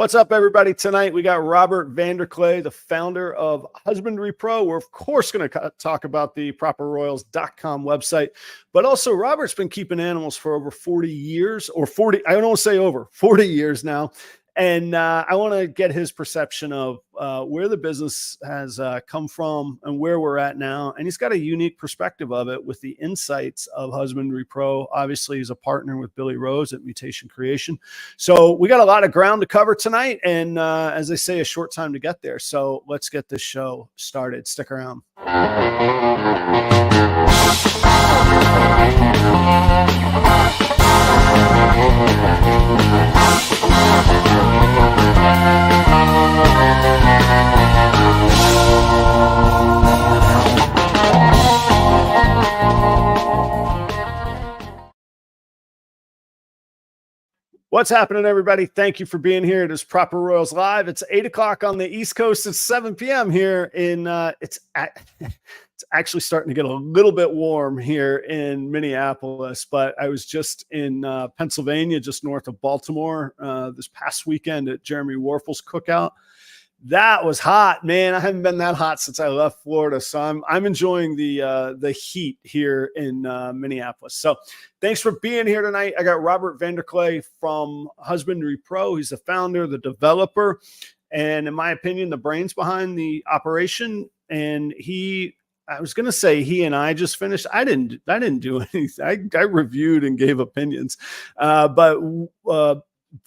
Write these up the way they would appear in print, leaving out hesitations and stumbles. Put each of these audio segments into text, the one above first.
What's up, everybody? Tonight we got Robert van der Kley, the founder of Husbandry Pro. We're, of course, going to talk about the properroyals.com website, but also Robert's been keeping animals for over 40 years, or 40, I don't want to say over, 40 years now. And I want to get his perception of where the business has come from and where we're at now. And he's got a unique perspective of it with the insights of Husbandry Pro. Obviously, he's a partner with Billy Rose at Mutation Creation. So we got a lot of ground to cover tonight. And as they say, a short time to get there. So let's get this show started. Stick around. What's happening, everybody? Thank you for being here. It is Proper Royals Live. It's 8 o'clock on the East Coast. It's 7 p.m. here in, it's actually starting to get a little bit warm here in Minneapolis, but I was just in Pennsylvania, just north of Baltimore, this past weekend at Jeremy Warfel's cookout. That was hot, man. I haven't been that hot since I left Florida, so I'm enjoying the heat here in Minneapolis. So thanks for being here tonight. I got Robert van der Kley from Husbandry Pro. He's the founder, the developer, and in my opinion, the brains behind the operation. And I was going to say he and I just finished. I didn't do anything. I reviewed and gave opinions, but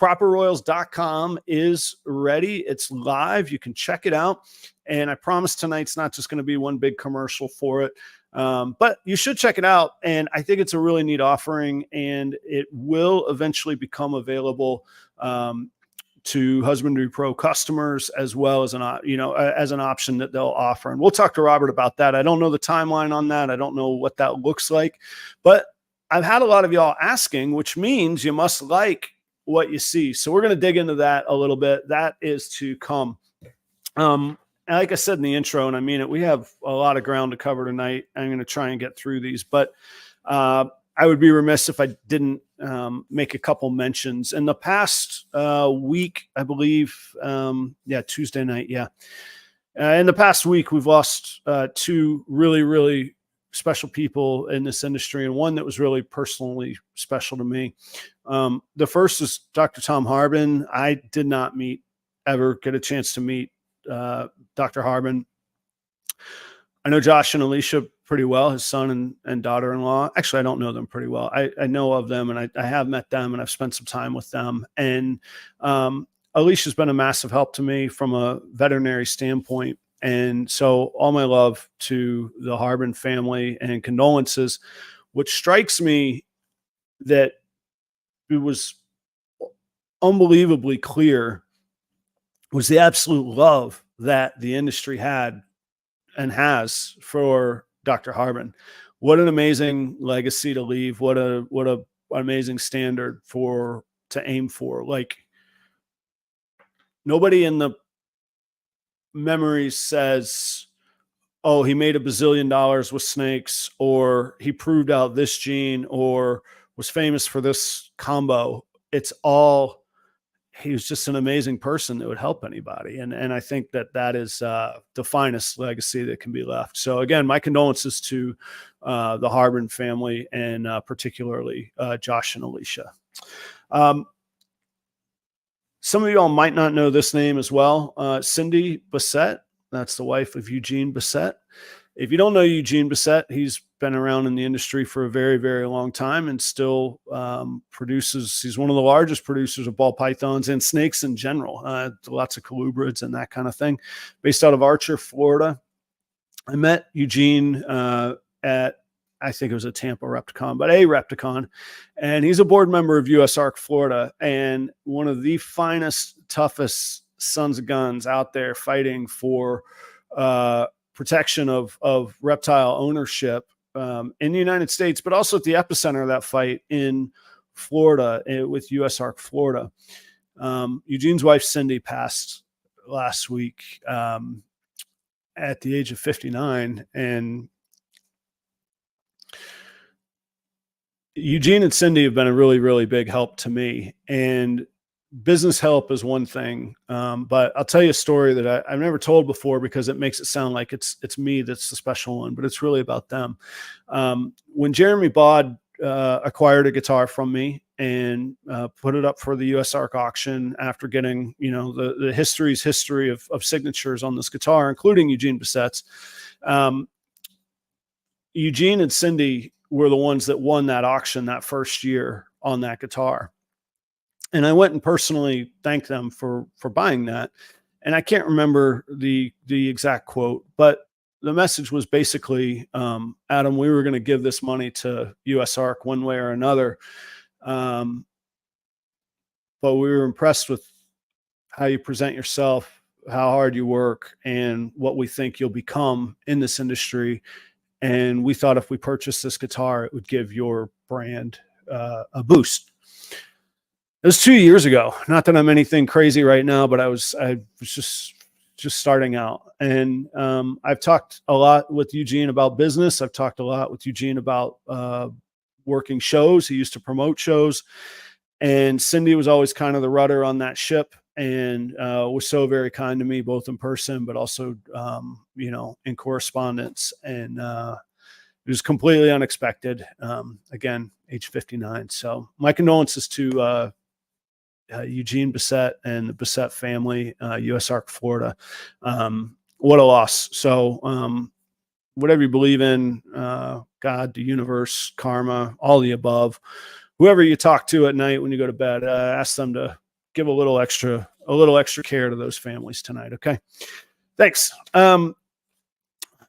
properroyals.com is ready. It's live. You can check it out. And I promise tonight's not just going to be one big commercial for it. But you should check it out. And I think it's a really neat offering, and it will eventually become available to Husbandry Pro customers, as well as as an option that they'll offer. And we'll talk to Robert about that. I don't know the timeline on that. I don't know what that looks like, but I've had a lot of y'all asking, which means you must like what you see. So we're going to dig into that a little bit. That is to come. And like I said in the intro, and I mean it, we have a lot of ground to cover tonight. I'm going to try and get through these, but I would be remiss if I didn't make a couple mentions. In the past week, I believe, Tuesday night, in the past week, we've lost two really, really special people in this industry, and one that was really personally special to me. The first is Dr. Tom Harbin. I did not ever get a chance to meet Dr. Harbin. I know Josh and Alicia pretty well, his son and daughter-in-law. Actually, I don't know them pretty well. I know of them, and I have met them, and I've spent some time with them. And Alicia's been a massive help to me from a veterinary standpoint. And so all my love to the Harbin family and condolences. What strikes me that it was unbelievably clear was the absolute love that the industry had and has for Dr. Harbin. What an amazing legacy to leave. What an amazing standard to aim for. Like, nobody in the memories says, oh, he made $1 bazillion with snakes, or he proved out this gene, or was famous for this combo. It's all, he was just an amazing person that would help anybody. And I think that is the finest legacy that can be left. So again, my condolences to the Harbin family, and particularly Josh and Alicia. Some of y'all might not know this name as well. Cindy Bassett, that's the wife of Eugene Bassett. If you don't know Eugene Bassett, he's been around in the industry for a very, very long time, and still produces. He's one of the largest producers of ball pythons and snakes in general. Lots of colubrids and that kind of thing. Based out of Archer, Florida. I met Eugene at, I think it was a Tampa Repticon, but a Repticon. And he's a board member of US Arc Florida, and one of the finest, toughest sons of guns out there fighting for protection of reptile ownership in the United States, but also at the epicenter of that fight in Florida with US Arc Florida. Eugene's wife, Cindy, passed last week at the age of 59. And Eugene and Cindy have been a really, really big help to me. And business help is one thing. But I'll tell you a story that I've never told before because it makes it sound like it's me that's the special one, but it's really about them. When Jeremy Bod acquired a guitar from me and put it up for the US ARC auction after getting, the history of signatures on this guitar, including Eugene Bissette's. Eugene and Cindy were the ones that won that auction that first year on that guitar. And I went and personally thanked them for buying that. And I can't remember the exact quote, but the message was basically, Adam, we were going to give this money to US ARC one way or another. But we were impressed with how you present yourself, how hard you work, and what we think you'll become in this industry. And we thought if we purchased this guitar, it would give your brand a boost. It was 2 years ago. Not that I'm anything crazy right now, but I was just starting out. And I've talked a lot with Eugene about business. I've talked a lot with Eugene about working shows. He used to promote shows. And Cindy was always kind of the rudder on that ship, and was so very kind to me, both in person, but also, in correspondence. And it was completely unexpected. Again, age 59. So my condolences to Eugene Bissett and the Bissett family, US ARC Florida. What a loss. So whatever you believe in, God, the universe, karma, all the above, whoever you talk to at night when you go to bed, ask them to give a little extra care to those families tonight. Okay. Thanks.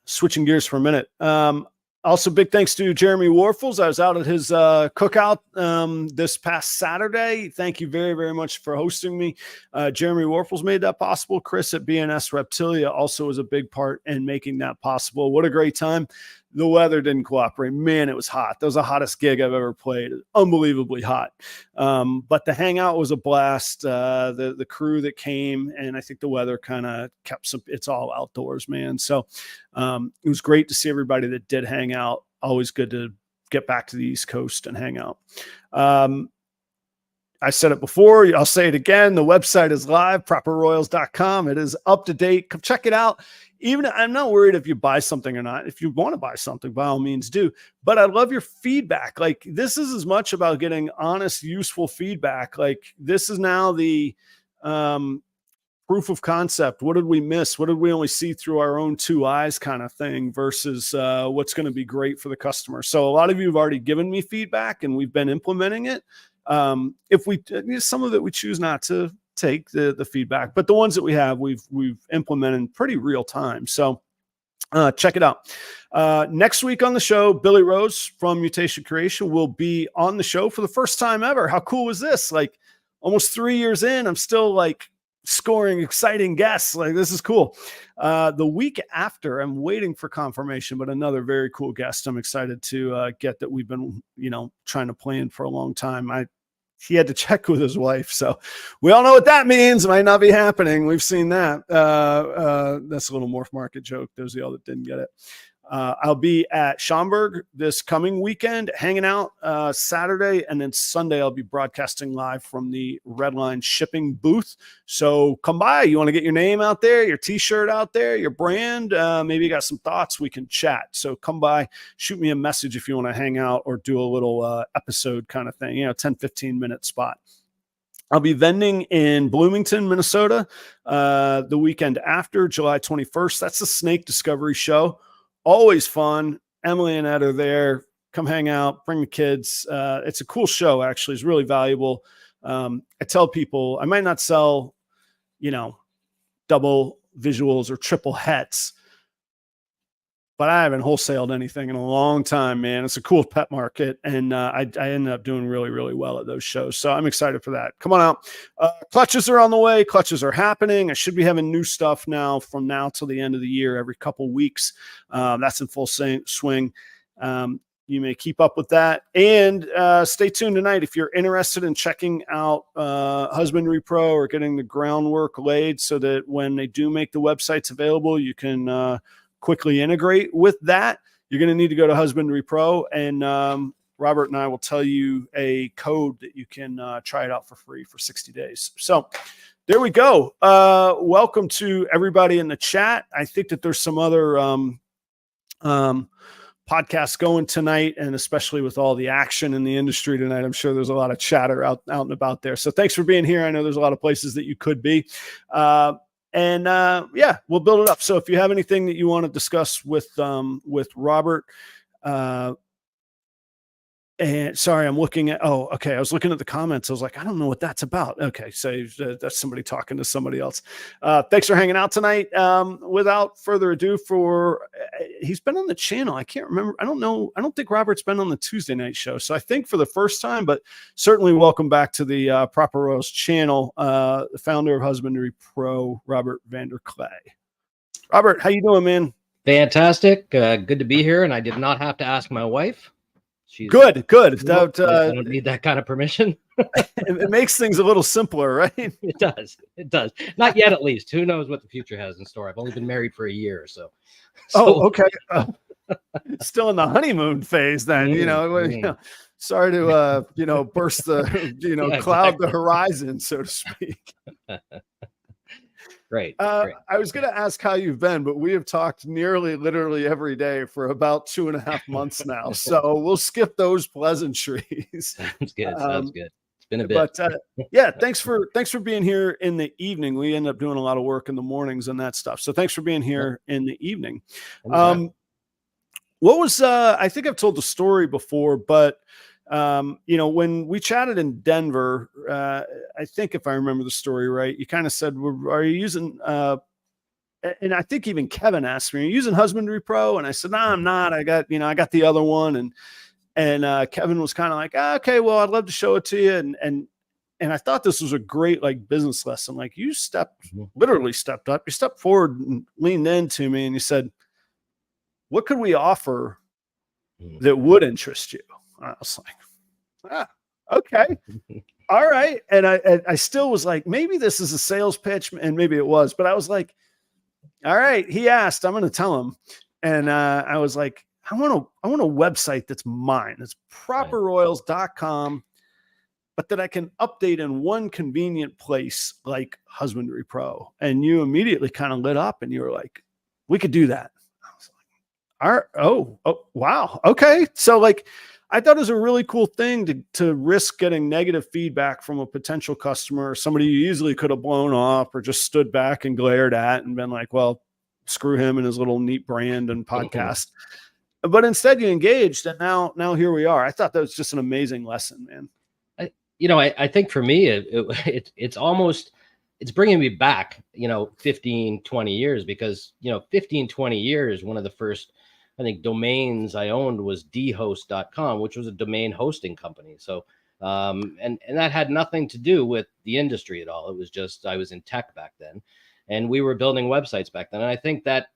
Switching gears for a minute. Also, big thanks to Jeremy Warfels. I was out at his cookout this past Saturday. Thank you very, very much for hosting me. Jeremy Warfels made that possible. Chris at B and S Reptilia also was a big part in making that possible. What a great time. The weather didn't cooperate. Man, it was hot. That was the hottest gig I've ever played. Unbelievably hot. But the hangout was a blast. The crew that came, and I think the weather kind of kept it's all outdoors, man. So it was great to see everybody that did hang out. Always good to get back to the East Coast and hang out. I said it before. I'll say it again. The website is live, properroyals.com. It is up to date. Come check it out. Even I'm not worried if you buy something or not. If you want to buy something, by all means do. But I love your feedback. Like, this is as much about getting honest, useful feedback. Like, this is now the proof of concept. What did we miss? What did we only see through our own two eyes kind of thing versus what's going to be great for the customer. So a lot of you have already given me feedback and we've been implementing it. Some of it we choose not to take the feedback, but the ones that we have, we've implemented in pretty real time. So check it out. Next week on the show, Billy Rose from Mutation Creation will be on the show for the first time ever. How cool was this? Like, almost 3 years in, I'm still like scoring exciting guests. Like, this is cool. The week after, I'm waiting for confirmation, but another very cool guest I'm excited to get, that we've been, trying to plan for a long time. He had to check with his wife. So we all know what that means. It might not be happening. We've seen that. That's a little Morph Market joke. Those of y'all that didn't get it. I'll be at Schaumburg this coming weekend, hanging out Saturday, and then Sunday I'll be broadcasting live from the REDLINE shipping booth. So come by. You want to get your name out there, your t-shirt out there, your brand, maybe you got some thoughts, we can chat. So come by, shoot me a message if you want to hang out or do a little episode kind of thing, 10-15 minute spot. I'll be vending in Bloomington, Minnesota, the weekend after, July 21st. That's the Snake Discovery Show. Always fun. Emily and Ed are there. Come hang out, bring the kids. It's a cool show, actually. It's really valuable. I tell people I might not sell, double visuals or triple hets, but I haven't wholesaled anything in a long time, man. It's a cool pet market, and I ended up doing really, really well at those shows. So I'm excited for that. Come on out. Clutches are on the way. Clutches are happening. I should be having new stuff now from now till the end of the year, every couple weeks. That's in full swing. You may keep up with that. And stay tuned tonight if you're interested in checking out Husbandry Pro or getting the groundwork laid so that when they do make the websites available, you can quickly integrate with that. You're going to need to go to Husbandry Pro and Robert and I will tell you a code that you can try it out for free for 60 days. So there we go. Welcome to everybody in the chat. I think that there's some other podcasts going tonight, and especially with all the action in the industry tonight, I'm sure there's a lot of chatter out and about there. So thanks for being here. I know there's a lot of places that you could be. Yeah, we'll build it up. So if you have anything that you want to discuss with Robert, and sorry, I'm looking at, oh, okay. I was looking at the comments. I was like, I don't know what that's about. Okay. So that's somebody talking to somebody else. Thanks for hanging out tonight. Without further ado, he's been on the channel. I can't remember. I don't know. I don't think Robert's been on the Tuesday night show. So I think for the first time, but certainly welcome back to the Proper Royals channel. The founder of Husbandry Pro, Robert Vander Kley. Robert, how you doing, man? Fantastic. Good to be here. And I did not have to ask my wife. She's good. I don't need that kind of permission. It makes things a little simpler, right? It does. It does. Not yet, at least. Who knows what the future has in store? I've only been married for a year, so. Oh, okay. Still in the honeymoon phase, then. You know, sorry to burst the yeah, cloud exactly. The horizon, so to speak. Great. I was going to ask how you've been, but we have talked literally every day for about 2.5 months now. So we'll skip those pleasantries. Sounds good. Sounds good. It's been a bit. But yeah, thanks for being here in the evening. We end up doing a lot of work in the mornings and that stuff. So thanks for being here in the evening. What was I think I've told the story before, but when we chatted in Denver, I think if I remember the story right, you kind of said, are you using, and I think even Kevin asked me, are you using Husbandry Pro? And I said, no, I'm not. I got the other one. And Kevin was kind of like, okay, well, I'd love to show it to you. And I thought this was a great business lesson. Like you literally stepped up, you stepped forward and leaned into me and you said, what could we offer that would interest you? I was like, okay. All right. And I still was like, maybe this is a sales pitch, and maybe it was, but I was like, all right, he asked, I'm going to tell him. And I was like, I want a website that's mine. It's properroyals.com, but that I can update in one convenient place like Husbandry Pro. And you immediately kind of lit up and you were like, we could do that. I was like, all right. Oh, wow. Okay. So I thought it was a really cool thing to risk getting negative feedback from a potential customer, somebody you easily could have blown off or just stood back and glared at and been like, well, screw him and his little neat brand and podcast. But instead you engaged, and now here we are. I thought that was just an amazing lesson, man. I think for me, it's bringing me back, 15, 20 years, because, 15, 20 years, one of the first, I think, domains I owned was dhost.com, which was a domain hosting company. So, and that had nothing to do with the industry at all. It was just, I was in tech back then and we were building websites back then. And I think that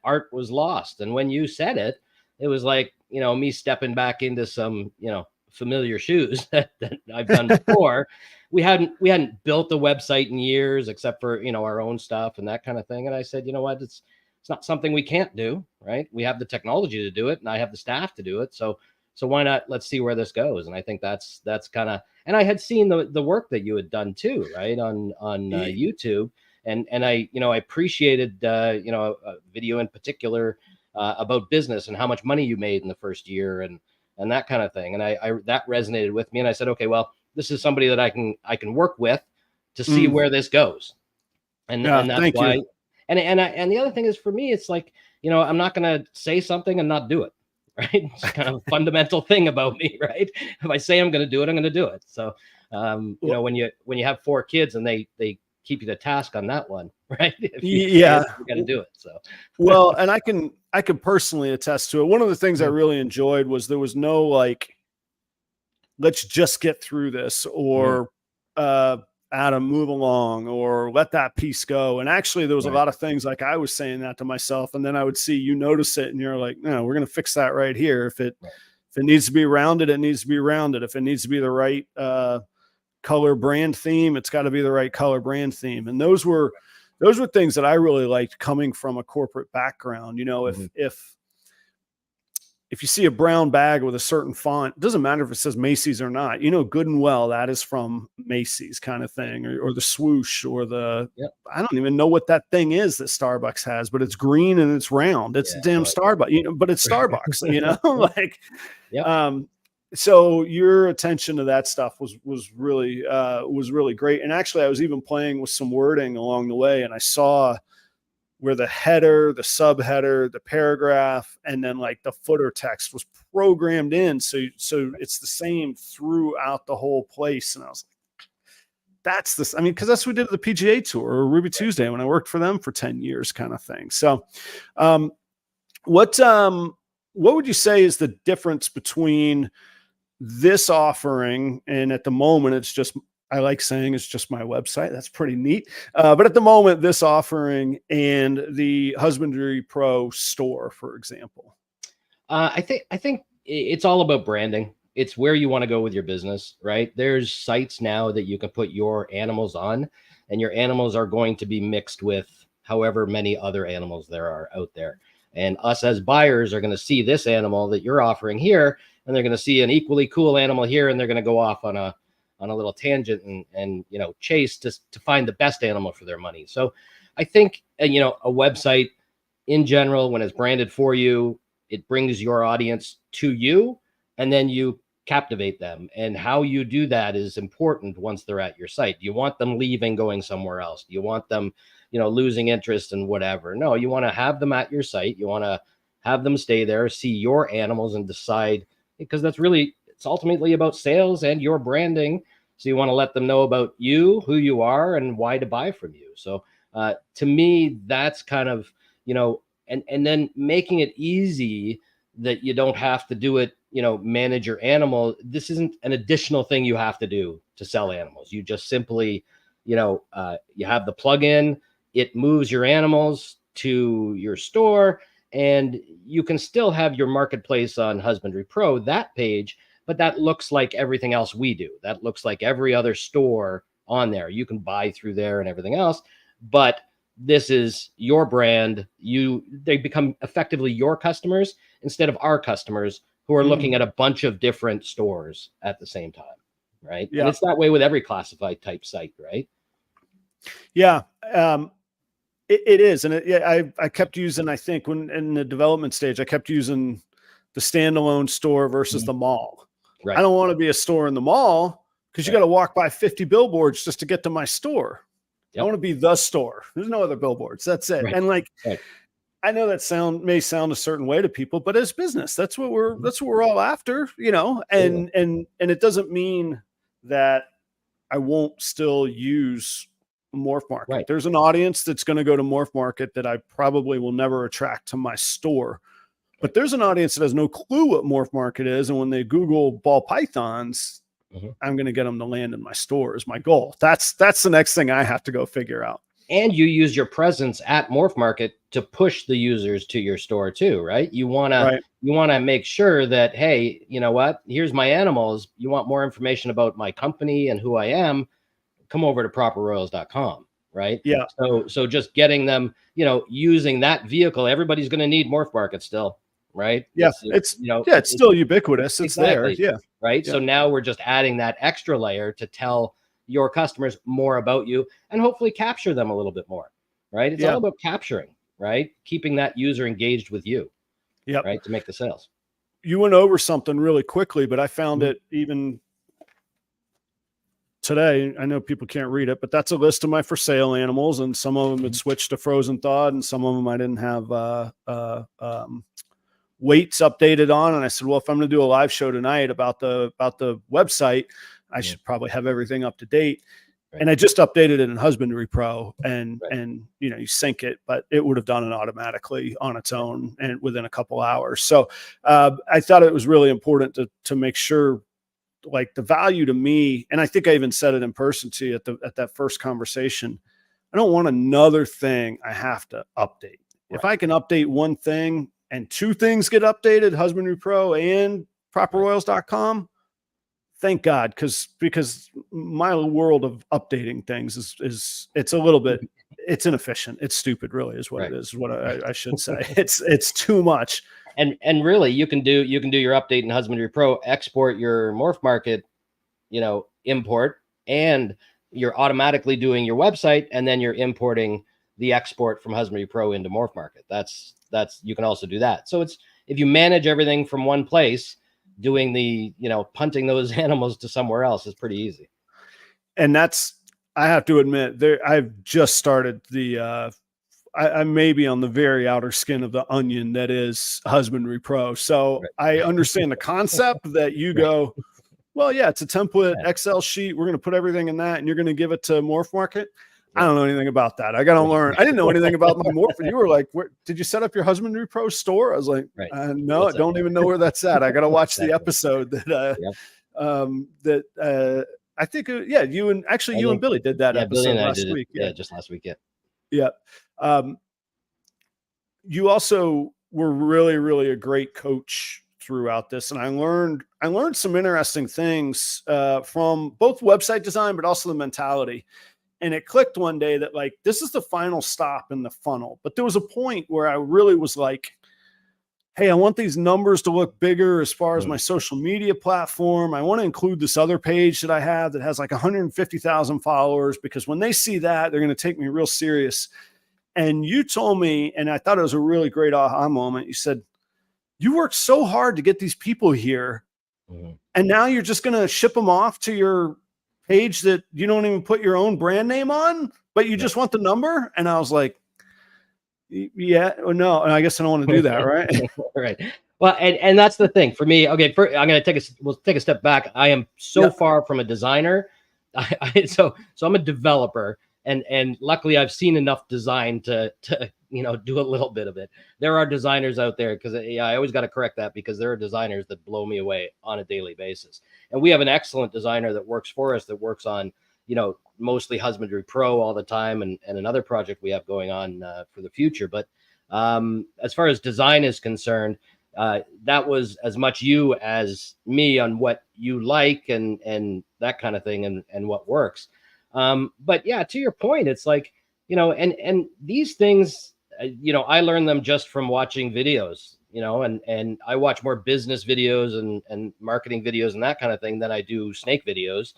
art was lost. And when you said it, it was like, me stepping back into some, familiar shoes that I've done before. We hadn't built a website in years, except for, our own stuff and that kind of thing. And I said, you know what, it's not something we can't do, right? We have the technology to do it, and I have the staff to do it. So why not? Let's see where this goes. And I think that's kind of, and I had seen the work that you had done too, right? On YouTube. And I appreciated, a video in particular about business and how much money you made in the first year and that kind of thing. And I that resonated with me. And I said, okay, well, this is somebody that I can work with to see where this goes. And that's why. You. And the other thing is, for me, it's like, I'm not going to say something and not do it. Right. It's kind of a fundamental thing about me. Right. If I say I'm going to do it, I'm going to do it. So, when you have 4 kids and they keep you to task on that one, right? You got to do it. So, well, and I can personally attest to it. One of the things I really enjoyed was there was no let's just get through this, or Adam, move along, or let that piece go. And actually there was a lot of things like I was saying that to myself, and then I would see you notice it and you're like, no, we're going to fix that right here. If it needs to be rounded, it needs to be rounded. If it needs to be the right color brand theme, it's got to be the right color brand theme. And those were things that I really liked coming from a corporate background. If if you see a brown bag with a certain font, it doesn't matter if it says Macy's or not, you know, good and well, that is from Macy's kind of thing, or the swoosh, or the, Yep. I don't even know what that thing is that Starbucks has, but it's green and it's round. It's Yeah, damn well, Starbucks, you know, but it's Starbucks, you know, like, yep. So your attention to that stuff was really great. And actually I was even playing with some wording along the way, and I saw where the header, the subheader, the paragraph, and then like the footer text was programmed in. So it's the same throughout the whole place. And I was like, that's this. I mean, because that's what we did at the PGA Tour or Ruby Tuesday when I worked for them for 10 years kind of thing. So what would you say is the difference between this offering, and at the moment it's just, I like saying it's just my website. That's pretty neat. But at the moment, this offering and the Husbandry Pro store, for example. I think it's all about branding. It's where you want to go with your business, right? There's sites now that you can put your animals on, and your animals are going to be mixed with however many other animals there are out there. And us as buyers are going to see this animal that you're offering here, and they're going to see an equally cool animal here, and they're going to go off on a little tangent and you know, chase to find the best animal for their money. So I think, you know, a website in general, when it's branded for you, it brings your audience to you, and then you captivate them. And how you do that is important once they're at your site. Do you want them leaving, going somewhere else? Do you want them, you know, losing interest in whatever? No, you want to have them at your site. You want to have them stay there, see your animals, and decide, because that's really, it's ultimately about sales and your branding. So you want to let them know about you, who you are, and why to buy from you. So to me, that's kind of, you know, and then making it easy that you don't have to do it, you know, manage your animal. This isn't an additional thing you have to do to sell animals. You just simply, you know, you have the plugin, it moves your animals to your store, and you can still have your marketplace on Husbandry Pro, that page, but that looks like everything else we do. That looks like every other store on there. You can buy through there and everything else, but this is your brand. They become effectively your customers instead of our customers who are looking at a bunch of different stores at the same time, right? Yeah. And it's that way with every classified type site, right? Yeah. It is. And I kept using, I think when in the development stage, I kept using the standalone store versus the mall. Right. I don't want to be a store in the mall because you got to walk by 50 billboards just to get to my store. Yep. I want to be the store. There's no other billboards. That's it. Right. And like, I know that may sound a certain way to people, but as business, that's what we're all after, you know, and it doesn't mean that I won't still use Morph Market. Right. There's an audience that's going to go to Morph Market that I probably will never attract to my store. But there's an audience that has no clue what Morph Market is. And when they Google ball pythons, I'm going to get them to land in my store is my goal. That's the next thing I have to go figure out. And you use your presence at Morph Market to push the users to your store too, right? You want to make sure that, hey, you know what? Here's my animals. You want more information about my company and who I am? Come over to properroyals.com, right? Yeah. So just getting them, you know, using that vehicle. Everybody's going to need Morph Market still, right? Yeah, it's still ubiquitous. It's exactly there. Yeah. Right. Yeah. So now we're just adding that extra layer to tell your customers more about you and hopefully capture them a little bit more, right? It's all about capturing, right? Keeping that user engaged with you, right? To make the sales. You went over something really quickly, but I found it even today. I know people can't read it, but that's a list of my for sale animals, and some of them had switched to frozen thawed, and some of them I didn't have weights updated on. And I said, well, if I'm going to do a live show tonight about the website, I should probably have everything up to date. Right. And I just updated it in Husbandry Pro, and you know, you sync it, but it would have done it automatically on its own and within a couple hours. So I thought it was really important to make sure, like, the value to me, and I think I even said it in person to you at that first conversation, I don't want another thing I have to update. Right. If I can update one thing and two things get updated, Husbandry Pro and properroyals.com, thank God, because my world of updating things is it's a little bit, it's inefficient. It's stupid, really, is what it is. What I should say. It's too much. and really you can do your update in Husbandry Pro, export your Morph Market, import, and you're automatically doing your website, and then you're importing the export from Husbandry Pro into Morph Market. That's you can also do that. So it's, if you manage everything from one place, doing the, punting those animals to somewhere else is pretty easy. And that's, I have to admit, I've just started the I may be on the very outer skin of the onion that is Husbandry Pro. So Right. I understand the concept that you go, well, yeah, it's a template Excel sheet. We're going to put everything in that and you're going to give it to Morph Market. I don't know anything about that. I got to learn. I didn't know anything about my Morph. You were like, did you set up your Husbandry Pro store? I was like, no, I don't even know where that's at. I got to watch the episode that, I think, you and Billy did that episode last week. Yeah, just last week. Yeah. You also were really, really a great coach throughout this. And I learned some interesting things from both website design, but also the mentality. And it clicked one day that like, this is the final stop in the funnel. But there was a point where I really was like, hey, I want these numbers to look bigger as far as my social media platform. I want to include this other page that I have that has like 150,000 followers, because when they see that, they're going to take me real serious. And you told me, and I thought it was a really great aha moment. You said, you worked so hard to get these people here. And now you're just going to ship them off to your page that you don't even put your own brand name on, but you just want the number. And I was like, yeah, or no. And I guess I don't want to do that. Right. Right. Well, and that's the thing for me. Okay. I'm going to take a step back. I am so far from a designer. So I'm a developer, and luckily I've seen enough design to do a little bit of it. There are designers out there, because I always got to correct that, because there are designers that blow me away on a daily basis. And we have an excellent designer that works for us, that works on, mostly Husbandry Pro all the time, and another project we have going on for the future. But as far as design is concerned, that was as much you as me on what you like and that kind of thing, and what works. But yeah, to your point, it's like, and these things, I learned them just from watching videos, and I watch more business videos and marketing videos and that kind of thing than I do snake videos.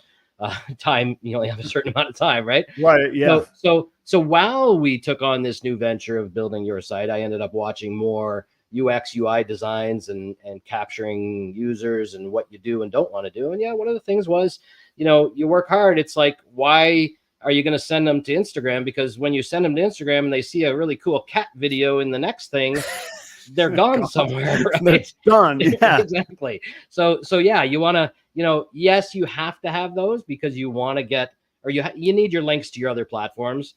Time, you only have a certain amount of time, right? Right. Yeah. So while we took on this new venture of building your site, I ended up watching more UX UI designs and capturing users and what you do and don't want to do. And yeah, one of the things was, you work hard. It's like, why are you going to send them to Instagram? Because when you send them to Instagram and they see a really cool cat video in the next thing, they're gone somewhere. Right? It's done. Yeah, exactly. So yeah, you want to, yes, you have to have those, because you want to get, or you need your links to your other platforms,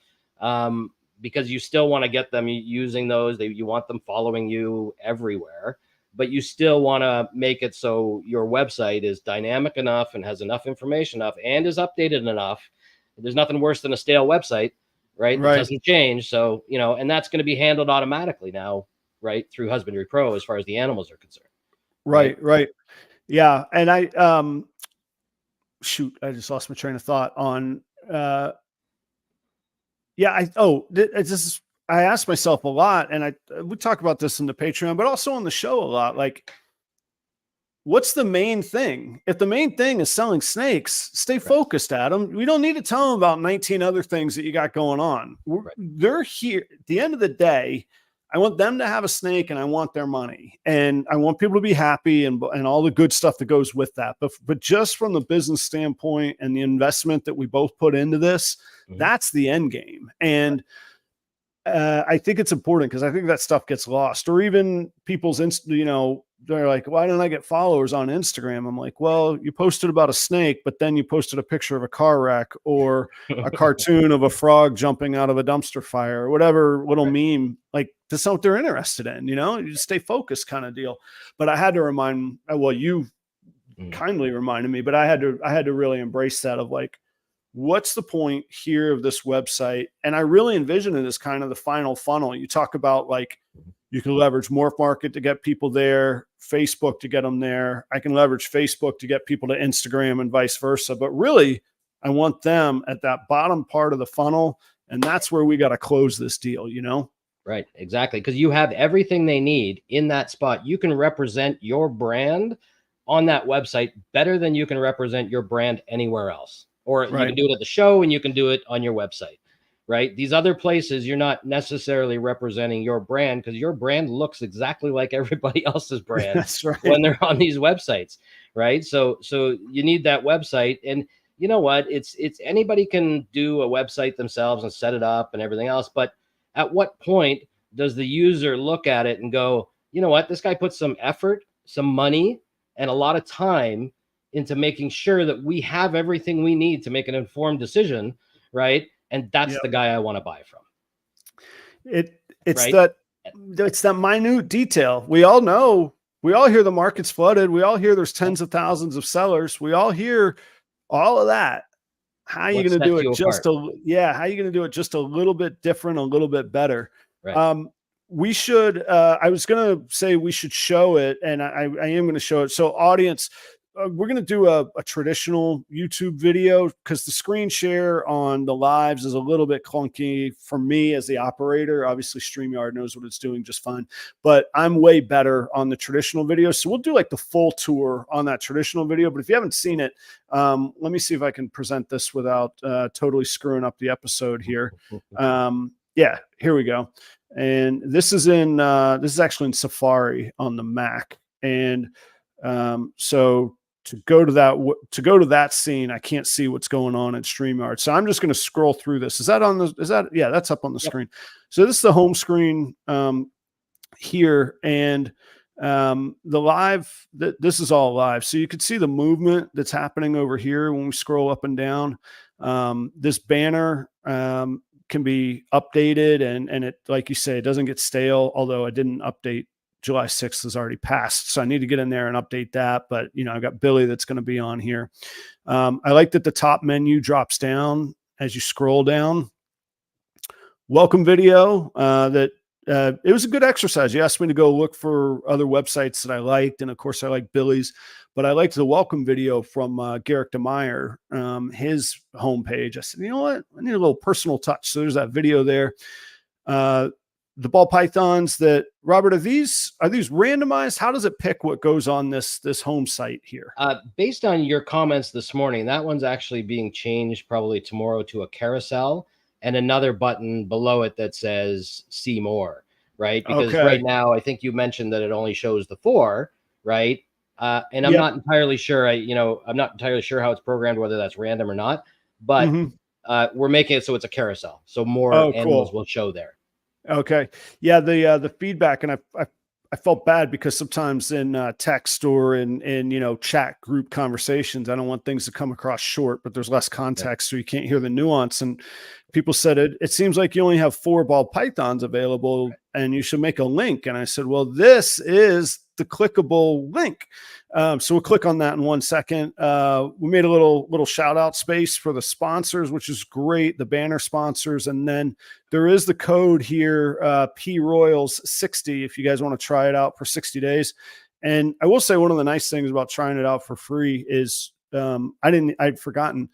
because you still want to get them using those. You want them following you everywhere, but you still want to make it so your website is dynamic enough and has enough information enough and is updated enough. There's nothing worse than a stale website, right? It doesn't change. So, and that's going to be handled automatically now, right, through Husbandry Pro as far as the animals are concerned. Right. Yeah. And I just lost my train of thought on I asked myself a lot, and we talk about this in the Patreon, but also on the show a lot. Like, what's the main thing? If the main thing is selling snakes, stay focused, Adam. We don't need to tell them about 19 other things that you got going on. They're here at the end of the day. I want them to have a snake, and I want their money, and I want people to be happy and all the good stuff that goes with that. But just from the business standpoint and the investment that we both put into this, that's the end game. And I think it's important, because I think that stuff gets lost, or even people's, they're like, why don't I get followers on Instagram? I'm like, well, you posted about a snake, but then you posted a picture of a car wreck or a cartoon of a frog jumping out of a dumpster fire or whatever little meme. Like, that's not what they're interested in, you just stay focused kind of deal. But I had to you kindly reminded me, but I had to really embrace that of like, what's the point here of this website? And I really envision it as kind of the final funnel. You talk about like, you can leverage Morph Market to get people there, Facebook to get them there. I can leverage Facebook to get people to Instagram and vice versa. But really, I want them at that bottom part of the funnel. And that's where we got to close this deal, Right, exactly. Because you have everything they need in that spot. You can represent your brand on that website better than you can represent your brand anywhere else. Or you can do it at the show and you can do it on your website, right? These other places, you're not necessarily representing your brand because your brand looks exactly like everybody else's brand That's right. when they're on these websites, right? So you need that website. And you know what? It's anybody can do a website themselves and set it up and everything else, but at what point does the user look at it and go, you know what, this guy put some effort, some money, and a lot of time into making sure that we have everything we need to make an informed decision, right? And that's the guy I want to buy from. It's that minute detail. We all know, we all hear the market's flooded. We all hear there's tens of thousands of sellers. We all hear all of that. How are you going to do it just how are you going to do it just a little bit different, a little bit better? Right. We should, I was going to say we should show it, and I am going to show it. So audience, we're going to do a traditional YouTube video because the screen share on the lives is a little bit clunky for me as the operator. Obviously StreamYard knows what it's doing just fine, but I'm way better on the traditional video. So we'll do like the full tour on that traditional video. But if you haven't seen it, let me see if I can present this without totally screwing up the episode here. Yeah, here we go. And this is actually in Safari on the Mac. And so to go to that scene, I can't see what's going on in StreamYard. So I'm just going to scroll through this. Yeah, that's up on the screen. So this is the home screen here. And the live, this is all live. So you can see the movement that's happening over here when we scroll up and down. This banner can be updated and it, like you say, it doesn't get stale. Although I didn't update, July 6th has already passed. So I need to get in there and update that. But, you know, I've got Billy that's going to be on here. I like that the top menu drops down as you scroll down. Welcome video. It was a good exercise. You asked me to go look for other websites that I liked. And of course I like Billy's, but I liked the welcome video from Garrick DeMeyer, his homepage. I said, you know what? I need a little personal touch. So there's that video there. The ball pythons that, Robert, are these randomized? How does it pick what goes on this home site here? Based on your comments this morning, that one's actually being changed probably tomorrow to a carousel and another button below it that says see more, right? Because right now, I think you mentioned that it only shows the 4, right? And I'm not entirely sure. I'm not entirely sure how it's programmed, whether that's random or not, but we're making it so it's a carousel. So more animals will show there. Okay. Yeah. The feedback, and I felt bad because sometimes in text or in chat group conversations, I don't want things to come across short, but there's less context, so you can't hear the nuance. And people said it seems like you only have 4 ball pythons available and you should make a link. And I said, well, this is the clickable link. So we'll click on that in 1 second. We made a little shout out space for the sponsors, which is great. The banner sponsors. And then there is the code here, properroyals60, if you guys want to try it out for 60 days. And I will say one of the nice things about trying it out for free is I'd forgotten,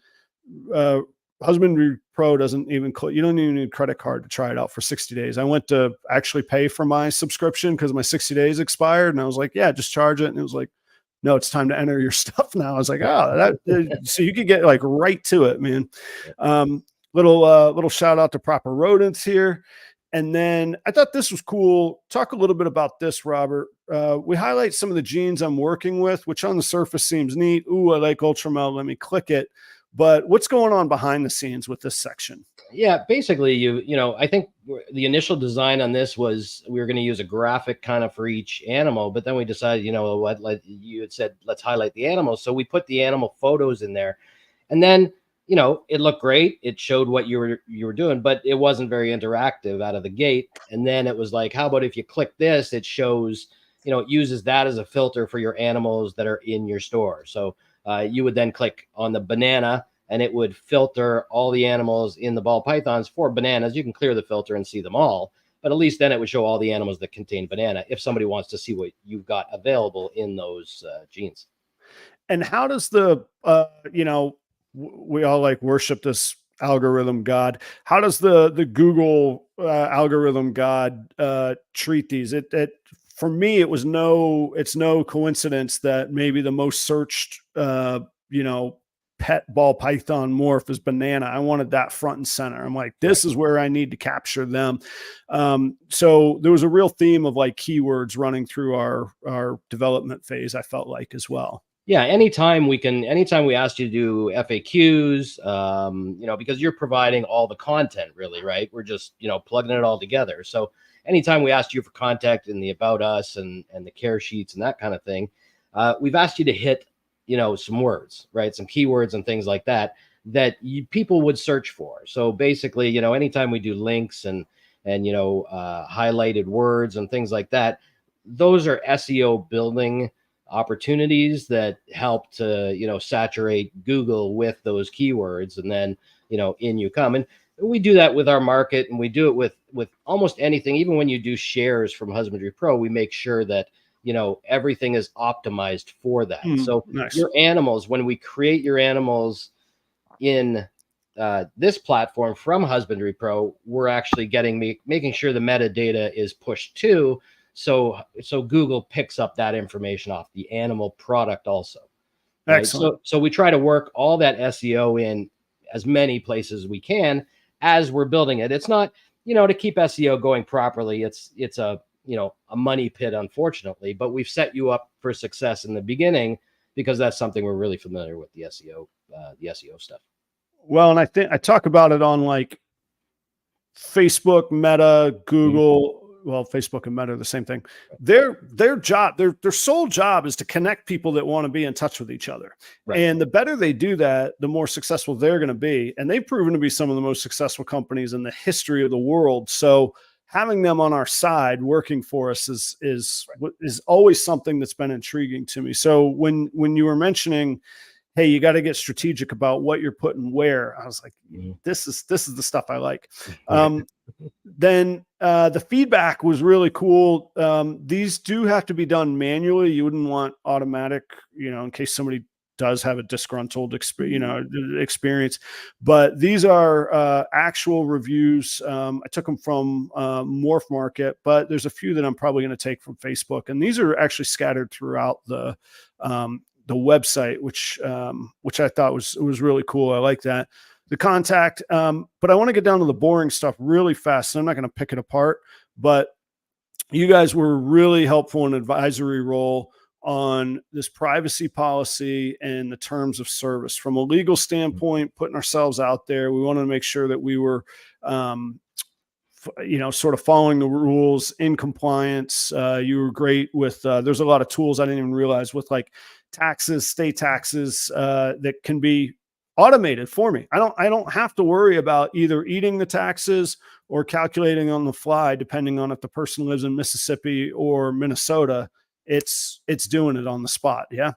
Husbandry Pro doesn't even, you don't even need a credit card to try it out for 60 days. I went to actually pay for my subscription because my 60 days expired. And I was like, yeah, just charge it. And it was like, no, it's time to enter your stuff now. I was like, oh, so you could get like right to it, man. Little shout out to Proper Rodents here. And then I thought this was cool. Talk a little bit about this, Robert. We highlight some of the genes I'm working with, which on the surface seems neat. Ooh, I like Ultramel. Let me click it. But what's going on behind the scenes with this section? Yeah, basically, I think the initial design on this was we were going to use a graphic kind of for each animal, but then we decided, like you had said, let's highlight the animals. So we put the animal photos in there, and then, it looked great. It showed what you were doing, but it wasn't very interactive out of the gate. And then it was like, how about if you click this, it shows, it uses that as a filter for your animals that are in your store. So you would then click on the banana and it would filter all the animals in the ball pythons for bananas. You can clear the filter and see them all, but at least then it would show all the animals that contain banana if somebody wants to see what you've got available in those genes. And how does the, we all like worship this algorithm god. How does the Google algorithm god treat these. For me, it's no coincidence that maybe the most searched, pet ball python morph is banana. I wanted that front and center. I'm like, this is where I need to capture them. So there was a real theme of like keywords running through our development phase, I felt like, as well. Yeah, anytime we ask you to do FAQs, because you're providing all the content, really, right? We're just, plugging it all together. So anytime we asked you for contact in the About Us and the care sheets and that kind of thing, we've asked you to hit, some words, right? Some keywords and things like that people would search for. So basically, anytime we do links and highlighted words and things like that, those are SEO building opportunities that help to, saturate Google with those keywords. And then, in you come. And we do that with our market, and we do it with almost anything. Even when you do shares from Husbandry Pro, we make sure that, everything is optimized for that. So nice. Your animals, when we create your animals in this platform from Husbandry Pro, we're actually making sure the metadata is pushed too. So Google picks up that information off the animal product also. Right? Excellent. So we try to work all that SEO in as many places as we can as we're building it. It's not, to keep SEO going properly, it's a money pit, unfortunately, but we've set you up for success in the beginning because that's something we're really familiar with, the SEO stuff. Well, and I think I talk about it on like Facebook, Meta, Google. Well, Facebook and Meta are the same thing. Their sole job is to connect people that want to be in touch with each other. Right. And the better they do that, the more successful they're going to be. And they've proven to be some of the most successful companies in the history of the world. So having them on our side working for us is always something that's been intriguing to me. So when you were mentioning, hey, you got to get strategic about what you're putting where, I was like, this is the stuff I like. Then the feedback was really cool. These do have to be done manually. You wouldn't want automatic, in case somebody does have a disgruntled experience. But these are actual reviews. I took them from Morph Market, but there's a few that I'm probably going to take from Facebook. And these are actually scattered throughout the website, which I thought was really cool. I like that. The contact, but I want to get down to the boring stuff really fast. So I'm not going to pick it apart, but you guys were really helpful in advisory role on this privacy policy and the terms of service from a legal standpoint, putting ourselves out there. We wanted to make sure that we were, sort of following the rules in compliance. You were great with, there's a lot of tools I didn't even realize with like taxes, state taxes, that can be automated for me. I don't have to worry about either eating the taxes or calculating on the fly, depending on if the person lives in Mississippi or Minnesota. It's doing it on the spot. Yeah.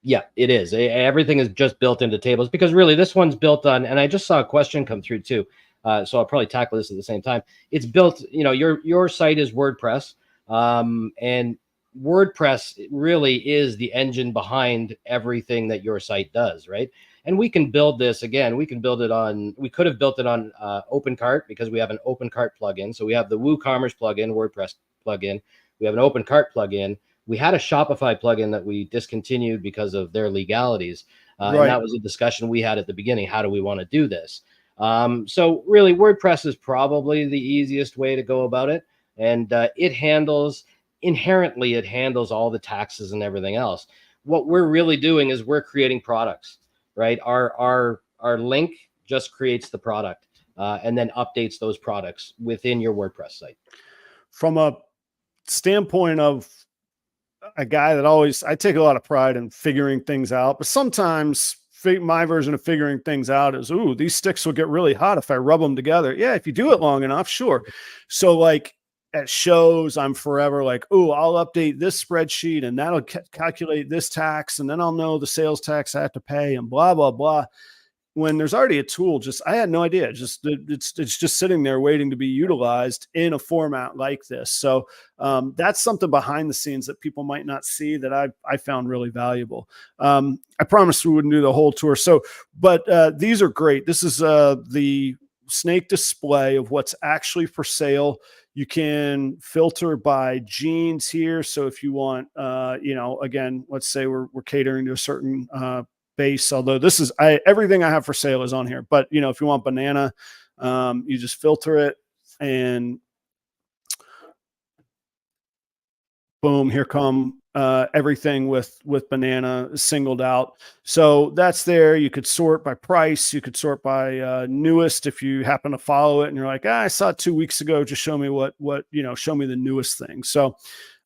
Yeah, it is. Everything is just built into tables because really this one's built on, and I just saw a question come through too. So I'll probably tackle this at the same time. It's built, your site is WordPress, and WordPress really is the engine behind everything that your site does, right? And we can build this again. We could have built it on OpenCart because we have an OpenCart plugin. So we have the WooCommerce plugin, WordPress plugin. We have an OpenCart plugin. We had a Shopify plugin that we discontinued because of their legalities. Right. And that was a discussion we had at the beginning. How do we want to do this? So really WordPress is probably the easiest way to go about it. And it handles all the taxes and everything else. What we're really doing is we're creating products, right? Our link just creates the product and then updates those products within your WordPress site. From a standpoint of a guy that I take a lot of pride in figuring things out, but sometimes my version of figuring things out is, ooh, these sticks will get really hot if I rub them together. Yeah, if you do it long enough, sure. So like at shows, I'm forever like, oh, I'll update this spreadsheet and that'll calculate this tax. And then I'll know the sales tax I have to pay and blah, blah, blah. When there's already a tool, I had no idea. It's just sitting there waiting to be utilized in a format like this. So that's something behind the scenes that people might not see that I found really valuable. I promised we wouldn't do the whole tour. So, but these are great. This is the snake display of what's actually for sale. You can filter by genes here. So if you want, again, let's say we're catering to a certain base, although this is, everything I have for sale is on here, but if you want banana, you just filter it and boom, here come everything with banana singled out. So that's there. You could sort by price. You could sort by newest if you happen to follow it and you're like, I saw it 2 weeks ago. Just show me show me the newest thing. So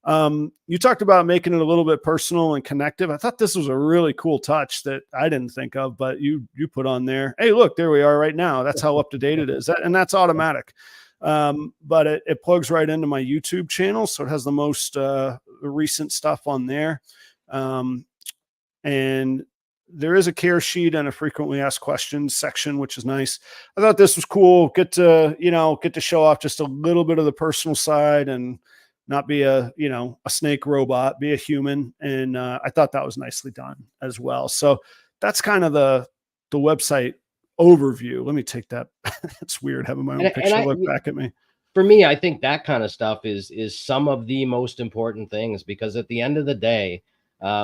you talked about making it a little bit personal and connective. I thought this was a really cool touch that I didn't think of, but you put on there. Hey, look, there we are right now. That's how up to date it is. And that's automatic. But it plugs right into my YouTube channel. So it has the most recent stuff on there. And there is a care sheet and a frequently asked questions section, which is nice. I thought this was cool. Get to show off just a little bit of the personal side and not be a snake robot, be a human. And I thought that was nicely done as well. So that's kind of the website overview. Let me take that. It's weird having my own picture look back at me. For me, I think that kind of stuff is some of the most important things, because at the end of the day,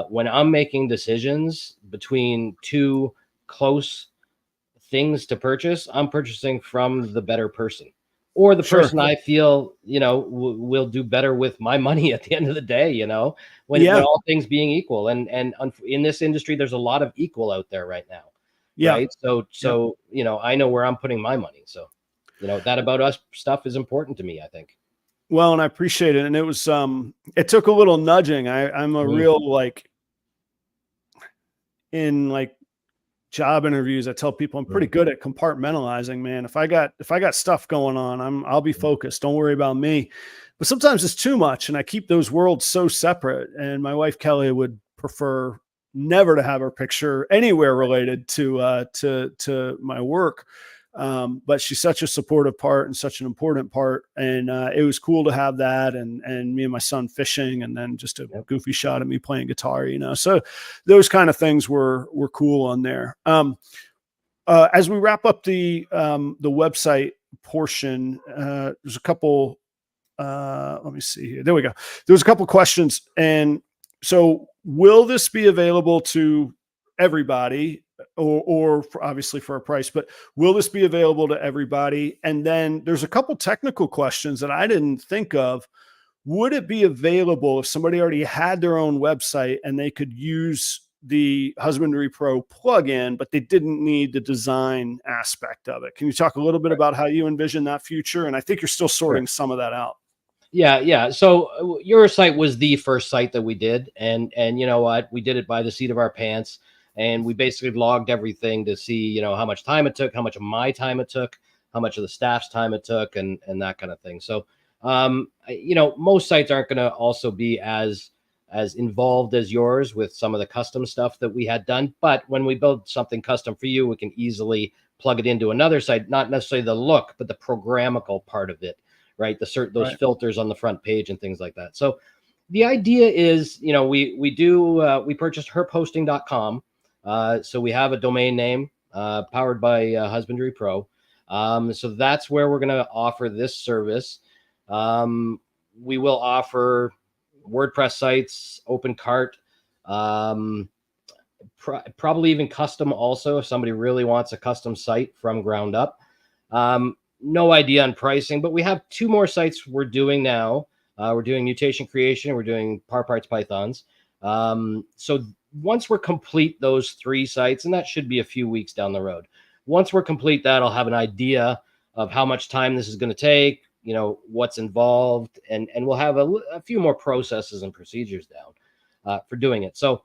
when I'm making decisions between two close things to purchase, I'm purchasing from the better person, or the person I feel, will do better with my money at the end of the day, when all things being equal. And in this industry, there's a lot of equal out there right now. Yeah. Right. So, I know where I'm putting my money. So, that about us stuff is important to me, I think. Well, and I appreciate it. And it was, it took a little nudging. I'm a real, in job interviews, I tell people I'm pretty good at compartmentalizing, man. If I got stuff going on, I'll be focused. Don't worry about me. But sometimes it's too much. And I keep those worlds so separate. And my wife, Kelly, would prefer never to have her picture anywhere related to my work. But she's such a supportive part and such an important part. And it was cool to have that. And me and my son fishing, and then just a goofy shot of me playing guitar, so those kind of things were cool on there. As we wrap up the website portion, there's a couple, let me see here. There we go. There was a couple questions. And so will this be available to everybody, or obviously for a price, but will this be available to everybody? And then there's a couple technical questions that I didn't think of. Would it be available if somebody already had their own website and they could use the Husbandry Pro plugin, but they didn't need the design aspect of it? Can you talk a little bit about how you envision that future? And I think you're still sorting some of that out. Yeah. So your site was the first site that we did. And you know what? We did it by the seat of our pants. And we basically logged everything to see, how much time it took, how much of my time it took, how much of the staff's time it took, and that kind of thing. So, most sites aren't going to also be as involved as yours with some of the custom stuff that we had done. But when we build something custom for you, we can easily plug it into another site, not necessarily the look, but the programmable part of it. Right. Those filters on the front page and things like that. So the idea is, we purchased herposting.com. So we have a domain name powered by Husbandry Pro. So that's where we're going to offer this service. We will offer WordPress sites, open cart, probably even custom also, if somebody really wants a custom site from ground up. No idea on pricing, but we have 2 more sites we're doing now. We're doing mutation creation. We're doing parts pythons. So once we're complete those 3 sites, and that should be a few weeks down the road. Once we're complete that, I'll have an idea of how much time this is going to take, what's involved, and we'll have a few more processes and procedures down for doing it. So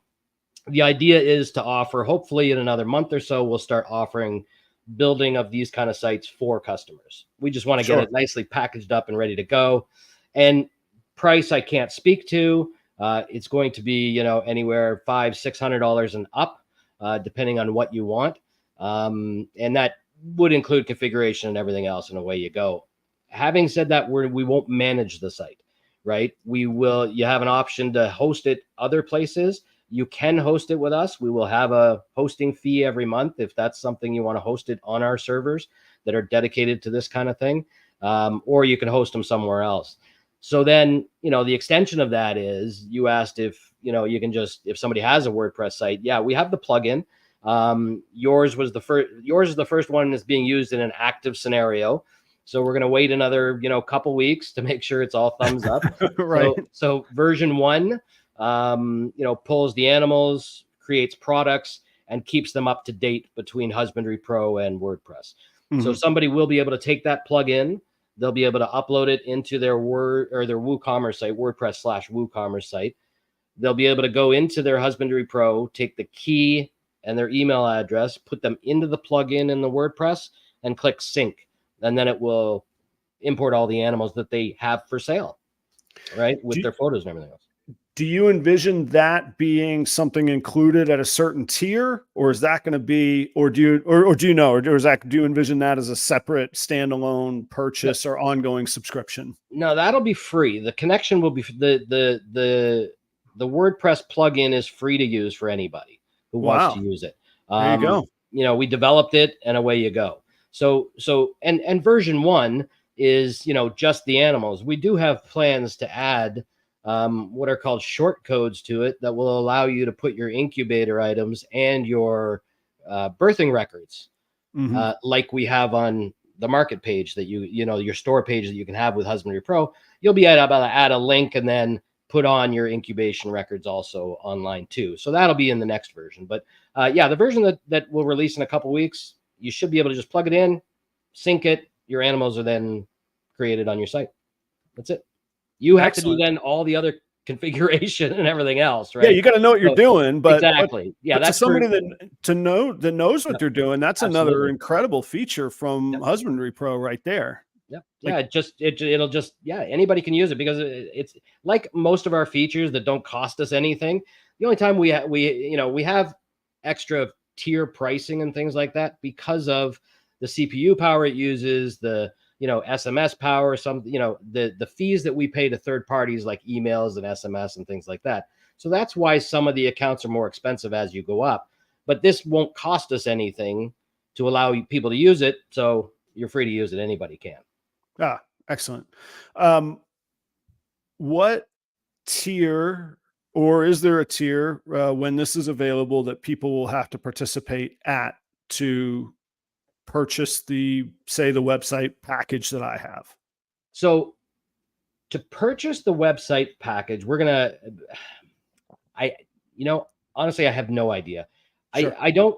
the idea is to offer, hopefully in another month or so, we'll start offering building of these kind of sites for customers. We just want to get it nicely packaged up and ready to go. And price I can't speak to. It's going to be, anywhere $500-$600 and up, depending on what you want. And that would include configuration and everything else, and away you go. Having said that, we won't manage the site, right? You have an option to host it other places. You can host it with us. We will have a hosting fee every month if that's something you want to host it on our servers. that are dedicated to this kind of thing, or you can host them somewhere else. So then, the extension of that is, you asked if, you can just, if somebody has a WordPress site, yeah, we have the plugin. Yours is the first one that's being used in an active scenario. So we're going to wait another, couple weeks to make sure it's all thumbs up. Right. So version 1, pulls the animals, creates products, and keeps them up to date between Husbandry Pro and WordPress. So somebody will be able to take that plugin. They'll be able to upload it into their their WooCommerce site, WordPress/WooCommerce site. They'll be able to go into their Husbandry Pro, take the key and their email address, put them into the plugin in the WordPress, and click sync. And then it will import all the animals that they have for sale, right, with their photos and everything else. Do you envision that being something included at a certain tier, or is that going to be, or do you envision that as a separate standalone purchase or ongoing subscription? No, that'll be free. The connection will be the WordPress plugin is free to use for anybody who wants to use it. There you go. We developed it, and away you go. So version 1 is, just the animals. We do have plans to add what are called short codes to it that will allow you to put your incubator items and your birthing records, like we have on the market page that your store page that you can have with Husbandry Pro. You'll be able to add a link and then put on your incubation records also online too. So that'll be in the next version. But yeah, the version that we'll release in a couple weeks, you should be able to just plug it in, sync it. Your animals are then created on your site. That's it. You have to do then all the other configuration and everything else, right? Yeah, you got to know what you're doing, but exactly. Yeah, that's somebody that knows what they're doing. That's another incredible feature from Husbandry Pro right there. Yeah, it'll just anybody can use it, because it's like most of our features that don't cost us anything. The only time we have extra tier pricing and things like that because of the CPU power it uses, the SMS power, the fees that we pay to third parties like emails and SMS and things like that. So that's why some of the accounts are more expensive as you go up. But this won't cost us anything to allow people to use it. So you're free to use it. Anybody can. Ah, excellent. What tier, or is there a tier when this is available that people will have to participate at to purchase the website package that I have? So to purchase the website package, we're going to, honestly, I have no idea. Sure.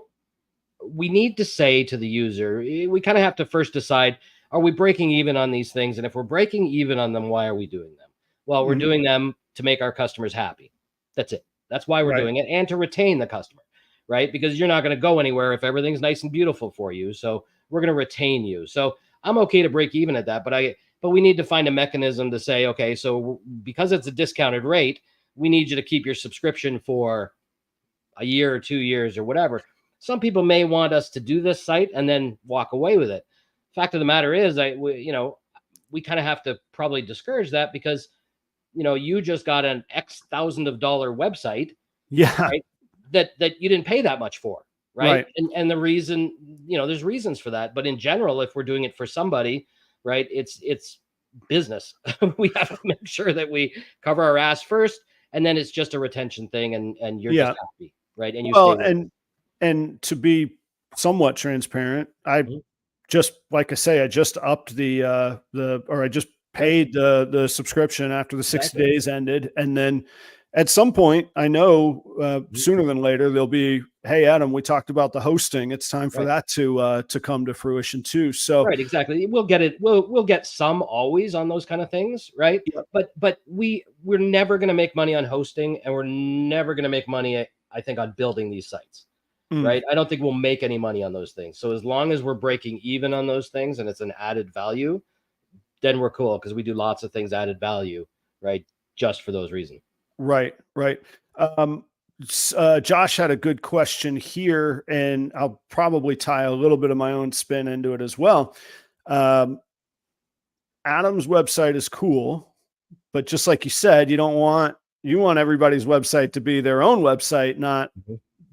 We need to say to the user, we kind of have to first decide, are we breaking even on these things? And if we're breaking even on them, why are we doing them? Well, we're doing them to make our customers happy. That's it. That's why we're doing it, and to retain the customer, right? Because you're not going to go anywhere if everything's nice and beautiful for you. So we're going to retain you. So I'm okay to break even at that, but we need to find a mechanism to say, okay, so because it's a discounted rate, we need you to keep your subscription for a year or 2 years or whatever. Some people may want us to do this site and then walk away with it. Fact of the matter is, we kind of have to probably discourage that, because you just got an X thousands of dollar website, right, that you didn't pay that much for, right? And the reason, there's reasons for that, but in general, if we're doing it for somebody, right, it's business. We have to make sure that we cover our ass first, and then it's just a retention thing, and you're just happy, right? And and to be somewhat transparent, just like I say, I just upped I just paid the subscription after the 60 days ended. And then at some point, I know sooner than later, there'll be, hey, Adam, we talked about the hosting. It's time for that to come to fruition too. So right, exactly. We'll get it. We'll get some always on those kind of things, right? Yeah. But we're never going to make money on hosting, and we're never going to make money, I think, on building these sites. Right. I don't think we'll make any money on those things. So as long as we're breaking even on those things and it's an added value, then we're cool, because we do lots of things added value, right? Just for those reasons. Right. Josh had a good question here, and I'll probably tie a little bit of my own spin into it as well. Adam's website is cool, but just like you said, you want everybody's website to be their own website, not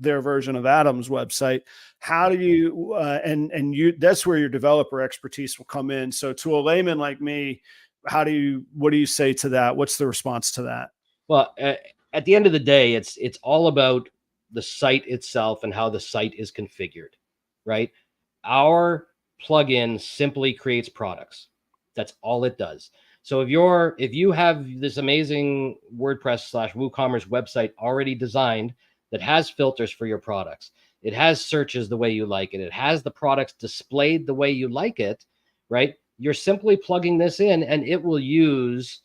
their version of Adam's website. How do you, that's where your developer expertise will come in. So to a layman like me, what do you say to that? What's the response to that? Well, at the end of the day, it's all about the site itself and how the site is configured, right? Our plugin simply creates products. That's all it does. So if you have this amazing WordPress / WooCommerce website already designed that has filters for your products, it has searches the way you like it, it has the products displayed the way you like it, right? You're simply plugging this in and it will use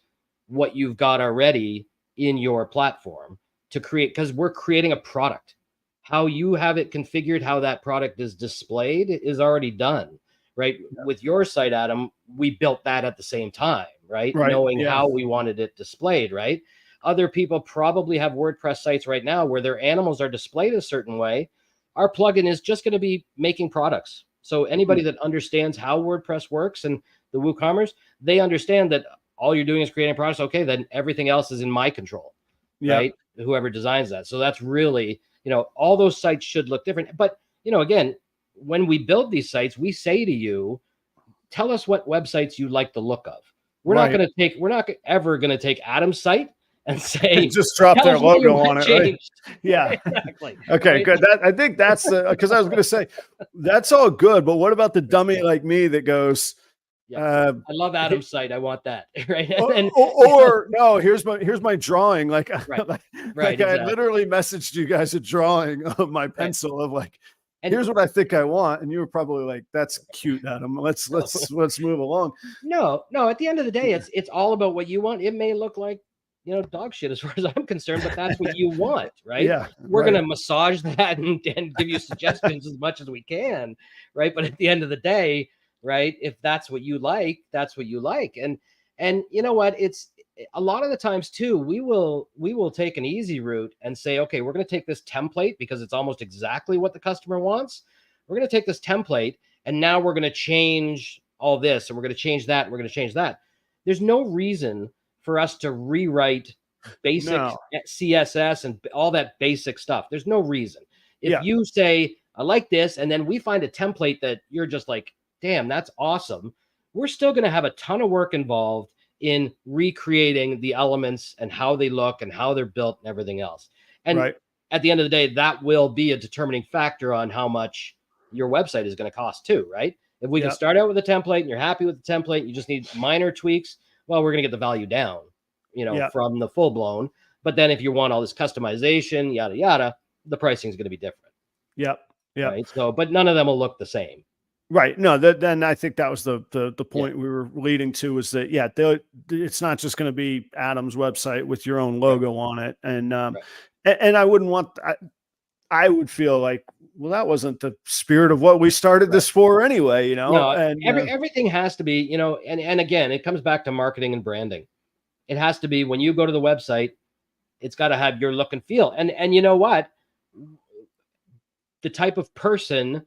what you've got already in your platform to create, because we're creating a product. How you have it configured, how that product is displayed is already done, right? Yeah. With your site, Adam, we built that at the same time, right? Knowing how we wanted it displayed, right? Other people probably have WordPress sites right now where their animals are displayed a certain way. Our plugin is just going to be making products. So anybody that understands how WordPress works and the WooCommerce, they understand that all you're doing is creating products. Okay, then everything else is in my control, right? Whoever designs that. So that's really, all those sites should look different. But, again, when we build these sites, we say to you, tell us what websites you like the look of. We're not ever going to take Adam's site and say, just drop their logo on it. Right? Yeah, exactly. Okay, right? Good. I think that's because I was going to say that's all good, but what about the dummy like me that goes, I love Adam's site. I want that. Right. No, here's my drawing. Like, right. I literally messaged you guys a drawing of my pencil of like, here's what I think I want. And you were probably like, that's cute, Adam. Let's move along. No, at the end of the day, it's all about what you want. It may look like, dog shit as far as I'm concerned, but that's what you want, right? Yeah. We're going to massage that and give you suggestions as much as we can. Right. But at the end of the day, right, if that's what you like, that's what you like. And you know what, it's a lot of the times too, we will take an easy route and say, okay, we're going to take this template because it's almost exactly what the customer wants. We're going to take this template and now we're going to change all this and we're going to change that and we're going to change that. There's no reason for us to rewrite basic CSS and all that basic stuff. There's no reason. If you say, I like this, and then we find a template that you're just like, damn, that's awesome, we're still going to have a ton of work involved in recreating the elements and how they look and how they're built and everything else. And at the end of the day, that will be a determining factor on how much your website is going to cost too, right? If we can start out with a template and you're happy with the template, you just need minor tweaks, well, we're going to get the value down, from the full blown. But then if you want all this customization, yada, yada, the pricing is going to be different. Yep. Right? So, but none of them will look the same. Right. No, then I think that was the point we were leading to, is that, it's not just going to be Adam's website with your own logo on it. And, and I wouldn't want, I would feel like, well, that wasn't the spirit of what we started this for anyway, No, and everything has to be, and again, it comes back to marketing and branding. It has to be, when you go to the website, it's got to have your look and feel. And you know what? The type of person,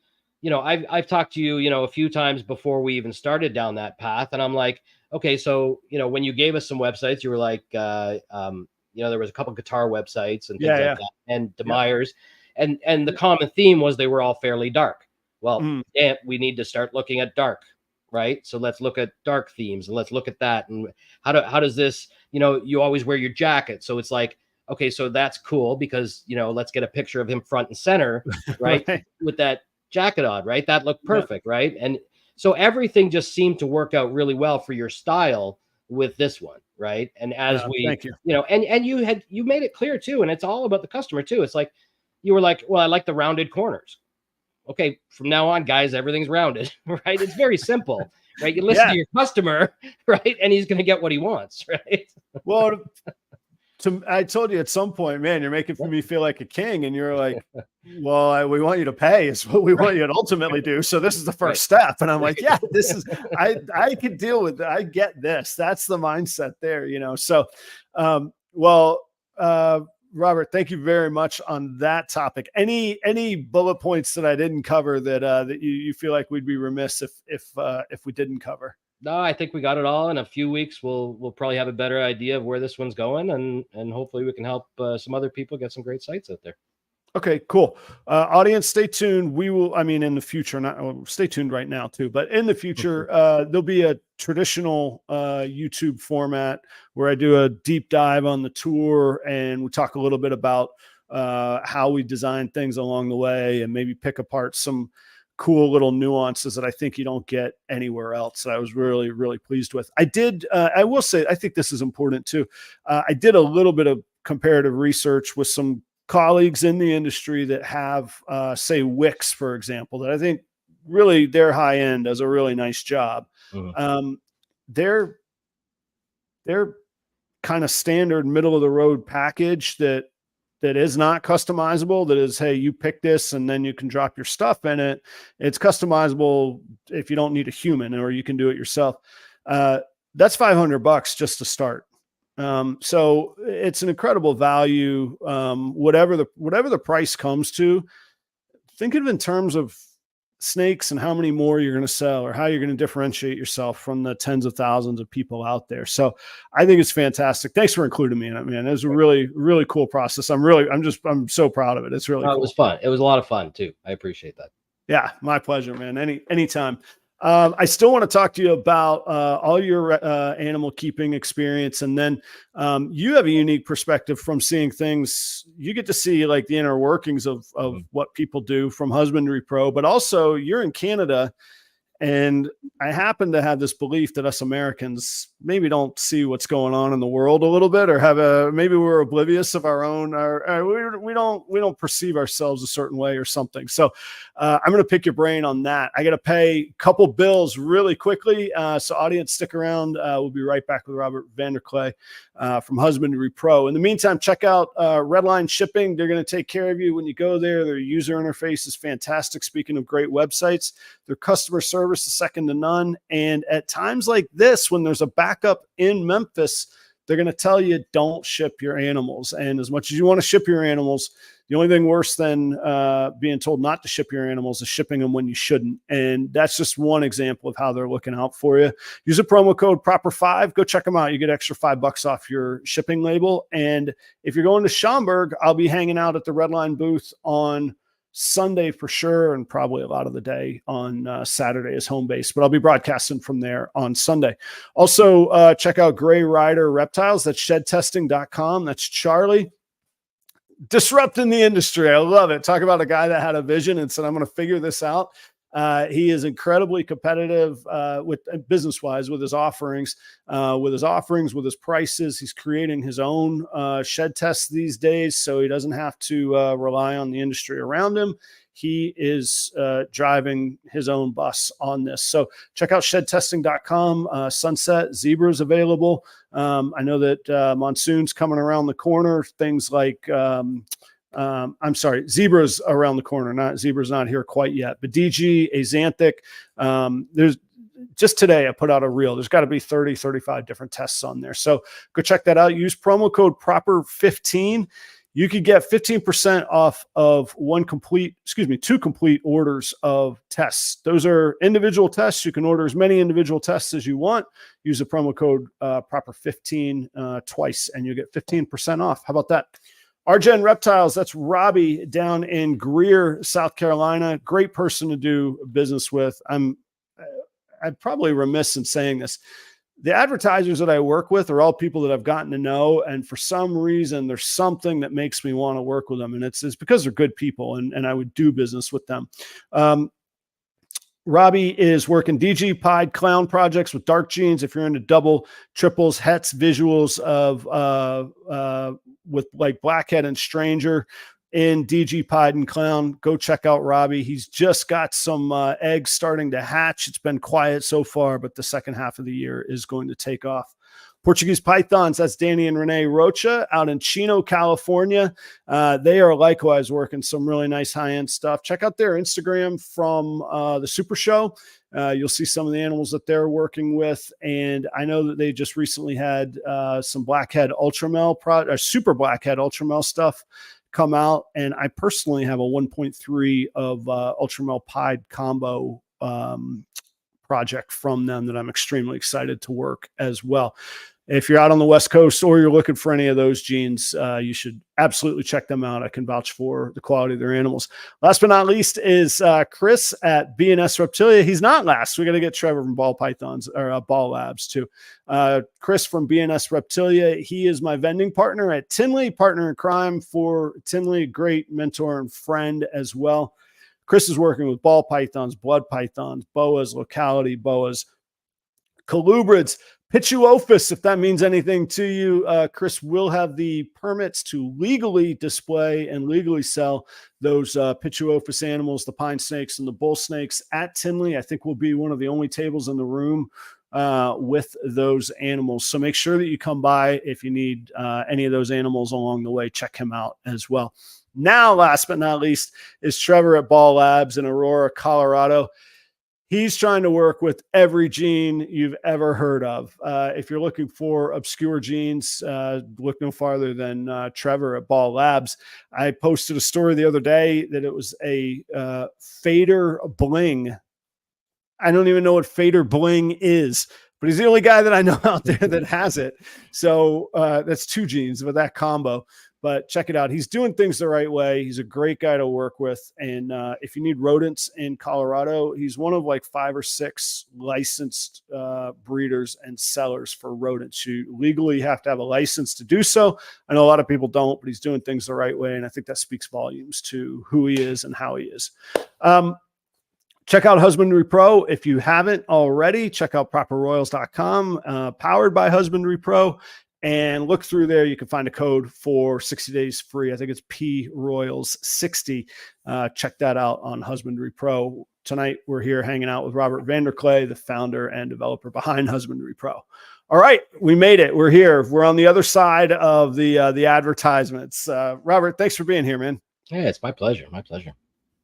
I've talked to you, a few times before we even started down that path. And I'm like, okay, so, when you gave us some websites, you were like, there was a couple guitar websites and things like that, and DeMeyer's. And the common theme was they were all fairly dark. Well, we need to start looking at dark, right? So let's look at dark themes and let's look at that. And how does this, you always wear your jacket. So it's like, okay, so that's cool because, let's get a picture of him front and center, right? With that jacket on, right? That looked perfect, right? And so everything just seemed to work out really well for your style with this one, right? And as thank you. And you made it clear too, and it's all about the customer too. It's like, you were like, well, I like the rounded corners. Okay, from now on, guys, everything's rounded, right? It's very simple, right? You listen to your customer, right? And he's going to get what he wants, right? Well, I told you at some point, man, you're making me feel like a king. And you're like, well, we want you to pay is what we want you to ultimately do. So this is the first step. And I'm like, yeah, this is, I can deal with that. I get this. That's the mindset there, So, Robert, thank you very much on that topic. Any bullet points that I didn't cover that you feel like we'd be remiss if we didn't cover? No, I think we got it all. In a few weeks, we'll probably have a better idea of where this one's going, and hopefully we can help some other people get some great sites out there. Okay, cool. Audience, stay tuned. We will, I mean, in the future, stay tuned right now too, but in the future, there'll be a traditional YouTube format where I do a deep dive on the tour and we talk a little bit about how we design things along the way and maybe pick apart some cool little nuances that I think you don't get anywhere else that I was really, really pleased with. I will say, I think this is important too. I did a little bit of comparative research with some colleagues in the industry that have, say, Wix, for example, that I think really their high end does a really nice job. Mhm. They're kind of standard middle of the road package that is not customizable. That is, hey, you pick this and then you can drop your stuff in it. It's customizable if you don't need a human, or you can do it yourself. That's $500 just to start. So it's an incredible value. Whatever the price comes to, think of it in terms of snakes and how many more you're going to sell, or how you're going to differentiate yourself from the tens of thousands of people out there. So I think it's fantastic. Thanks for including me in it, man. It was a really, really cool process. I'm so proud of it. It's really cool. It was fun. It was a lot of fun too. I appreciate that. Yeah, my pleasure, man. Anytime. I still want to talk to you about all your animal keeping experience. And then you have a unique perspective from seeing things. You get to see like the inner workings of what people do from Husbandry Pro, but also you're in Canada. And I happen to have this belief that us Americans maybe don't see what's going on in the world a little bit, or maybe we're oblivious of our own, or we don't perceive ourselves a certain way or something. So I'm going to pick your brain on that. I got to pay a couple bills really quickly. So audience, stick around. We'll be right back with Robert Vanderkley from Husbandry Pro. In the meantime, check out REDLINE Shipping. They're going to take care of you when you go there. Their user interface is fantastic. Speaking of great websites, their customer service is second to none. And at times like this, when there's a backup in Memphis, they're going to tell you don't ship your animals. And as much as you want to ship your animals, the only thing worse than being told not to ship your animals is shipping them when you shouldn't. And that's just one example of how they're looking out for you. Use a promo code PROPER5. Go check them out. You get extra $5 off your shipping label. And if you're going to Schaumburg, I'll be hanging out at the REDLINE booth on Sunday for sure, and probably a lot of the day on Saturday is home base, but I'll be broadcasting from there on Sunday. Also, check out Gray Rider Reptiles. That's shedtesting.com. That's Charlie. Disrupting the industry. I love it. Talk about a guy that had a vision and said, I'm going to figure this out. He is incredibly competitive with business-wise with his offerings, with his prices. He's creating his own shed tests these days, so he doesn't have to rely on the industry around him. He is driving his own bus on this. So check out shedtesting.com. Sunset Zebra's available. I know that monsoon's coming around the corner. Things like I'm sorry, Zebra's around the corner. Zebra's not here quite yet, but DG, Axanthic, there's just today I put out a reel. There's got to be 30, 35 different tests on there. So go check that out. Use promo code PROPER15. You could get 15% off of two complete orders of tests. Those are individual tests. You can order as many individual tests as you want. Use the promo code PROPER15 twice, and you get 15% off. How about that? RGen Reptiles, that's Robbie down in Greer, South Carolina. Great person to do business with. I'm probably remiss in saying this. The advertisers that I work with are all people that I've gotten to know, and for some reason, there's something that makes me want to work with them, and it's because they're good people, and I would do business with them. Robbie is working DG Pied clown projects with dark jeans. If you're into double, triples, hets, visuals of with like Blackhead and Stranger in DG Pied and Clown, go check out Robbie. He's just got some eggs starting to hatch. It's been quiet so far, but the second half of the year is going to take off. Portuguese Pythons, that's Danny and Renee Rocha out in Chino, California. They are likewise working some really nice high-end stuff. Check out their Instagram from the Super Show. You'll see some of the animals that they're working with. And I know that they just recently had some Blackhead Ultramel, Super Blackhead Ultramel stuff come out. And I personally have a 1.3 of Ultramel Pied combo project from them that I'm extremely excited to work as well. If you're out on the West Coast or you're looking for any of those genes, you should absolutely check them out. I can vouch for the quality of their animals. Last but not least is Chris at B and S Reptilia. He's not last. We got to get Trevor from Ball Pythons or Ball Labs too. Chris from B and S Reptilia. He is my vending partner at Tinley, partner in crime for Tinley, great mentor and friend as well. Chris is working with ball pythons, blood pythons, boas, locality boas, colubrids, Pituophis, if that means anything to you. Chris will have the permits to legally display and legally sell those Pituophis animals, the pine snakes and the bull snakes at Tinley. I think we'll be one of the only tables in the room with those animals. So make sure that you come by if you need any of those animals along the way. Check him out as well. Now, last but not least, is Trevor at Ball Labs in Aurora, Colorado. He's trying to work with every gene you've ever heard of. If you're looking for obscure genes, look no farther than Trevor at Ball Labs. I posted a story the other day that it was a fader bling. I don't even know what fader bling is, but he's the only guy that I know out there that has it. So that's two genes with that combo. But check it out. He's doing things the right way. He's a great guy to work with. And if you need rodents in Colorado, he's one of like 5 or 6 licensed breeders and sellers for rodents. You legally have to have a license to do so. I know a lot of people don't, but he's doing things the right way. And I think that speaks volumes to who he is and how he is. Check out Husbandry Pro. If you haven't already, check out properroyals.com, powered by Husbandry Pro. And look through there. You can find a code for 60 days free. I think it's PRoyals60. Check that out on Husbandry Pro. Tonight, we're here hanging out with Robert Kley, the founder and developer behind Husbandry Pro. All right, we made it. We're here. We're on the other side of the advertisements. Robert, thanks for being here, man. Yeah, it's my pleasure. My pleasure.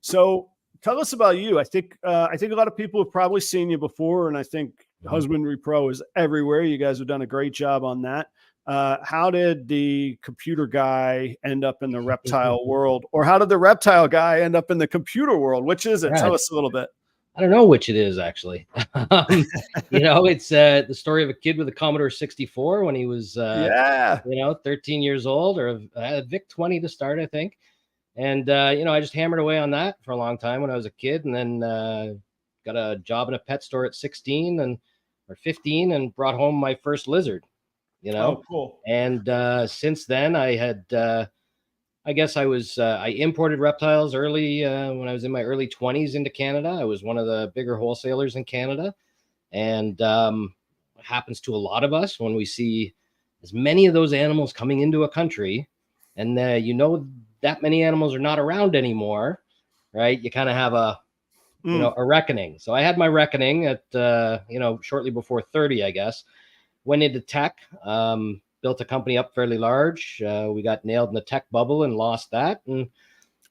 So tell us about you. I think a lot of people have probably seen you before, and I think Husbandry Pro is everywhere. You guys have done a great job on that. How did the computer guy end up in the reptile world, or how did the reptile guy end up in the computer world? Which is it? Right. Tell us a little bit. I don't know which it is, actually. It's the story of a kid with a Commodore 64 when he was 13 years old, or a VIC-20 to start, I think. And I just hammered away on that for a long time when I was a kid, and then got a job in a pet store at 16 or 15 and brought home my first lizard. Oh, cool. And since then I had, I imported reptiles early when I was in my early 20s into Canada. I was one of the bigger wholesalers in Canada. And happens to a lot of us when we see as many of those animals coming into a country, and that many animals are not around anymore, right? You kind of have a reckoning. So I had my reckoning at, shortly before 30, I guess. Went into tech, built a company up fairly large. We got nailed in the tech bubble and lost that. And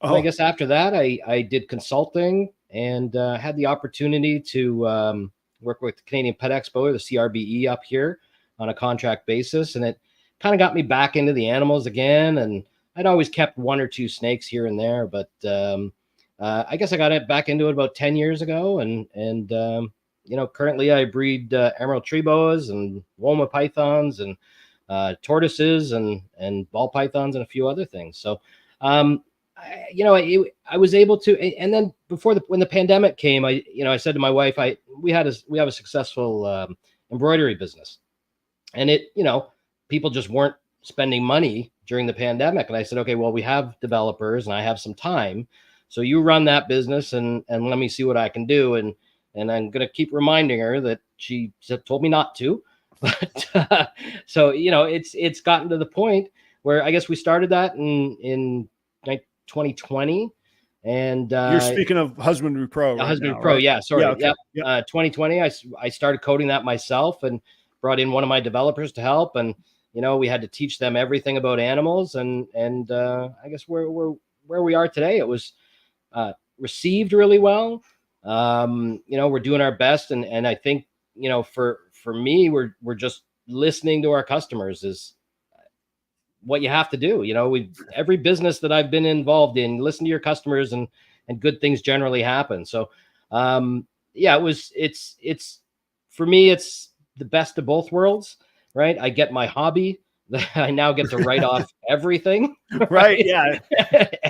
I guess after that, I did consulting and had the opportunity to work with the Canadian Pet Expo, the CRBE up here on a contract basis. And it kind of got me back into the animals again. And I'd always kept 1 or 2 snakes here and there, but I guess I got it back into it about 10 years ago. And currently I breed emerald tree boas and Woma pythons and tortoises and ball pythons and a few other things. So, I was able to, and then when the pandemic came, I said to my wife, we have a successful embroidery business, and people just weren't spending money during the pandemic. And I said, okay, well, we have developers and I have some time. So you run that business and let me see what I can do. And I'm going to keep reminding her that she told me not to, but so, it's gotten to the point where I guess we started that in 2020. And you're speaking of Husbandry Pro. Right Husbandry now, Pro. right? Yeah. Sorry. Yeah, okay. Yep. 2020, I started coding that myself and brought in one of my developers to help. And, we had to teach them everything about animals. And I guess where we are today, it was received really well. We're doing our best. And I think, for me, we're just listening to our customers is what you have to do. Every business that I've been involved in, listen to your customers and good things generally happen. So, yeah, it's for me, it's the best of both worlds, right? I get my hobby. I now get to write off everything, Right. Yeah.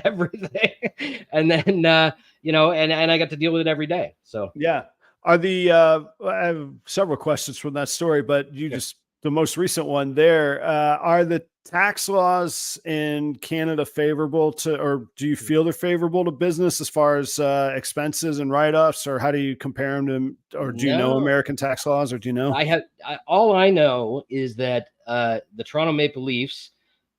everything. And then, you know, and I got to deal with it every day. So Yeah. I have several questions from that story, but you sure. just, the most recent one there, are the tax laws in Canada favorable to, or do you feel they're favorable to business as far as expenses and write-offs, or how do you compare them to, or do you know No, American tax laws, or do you know? all I know is that the Toronto Maple Leafs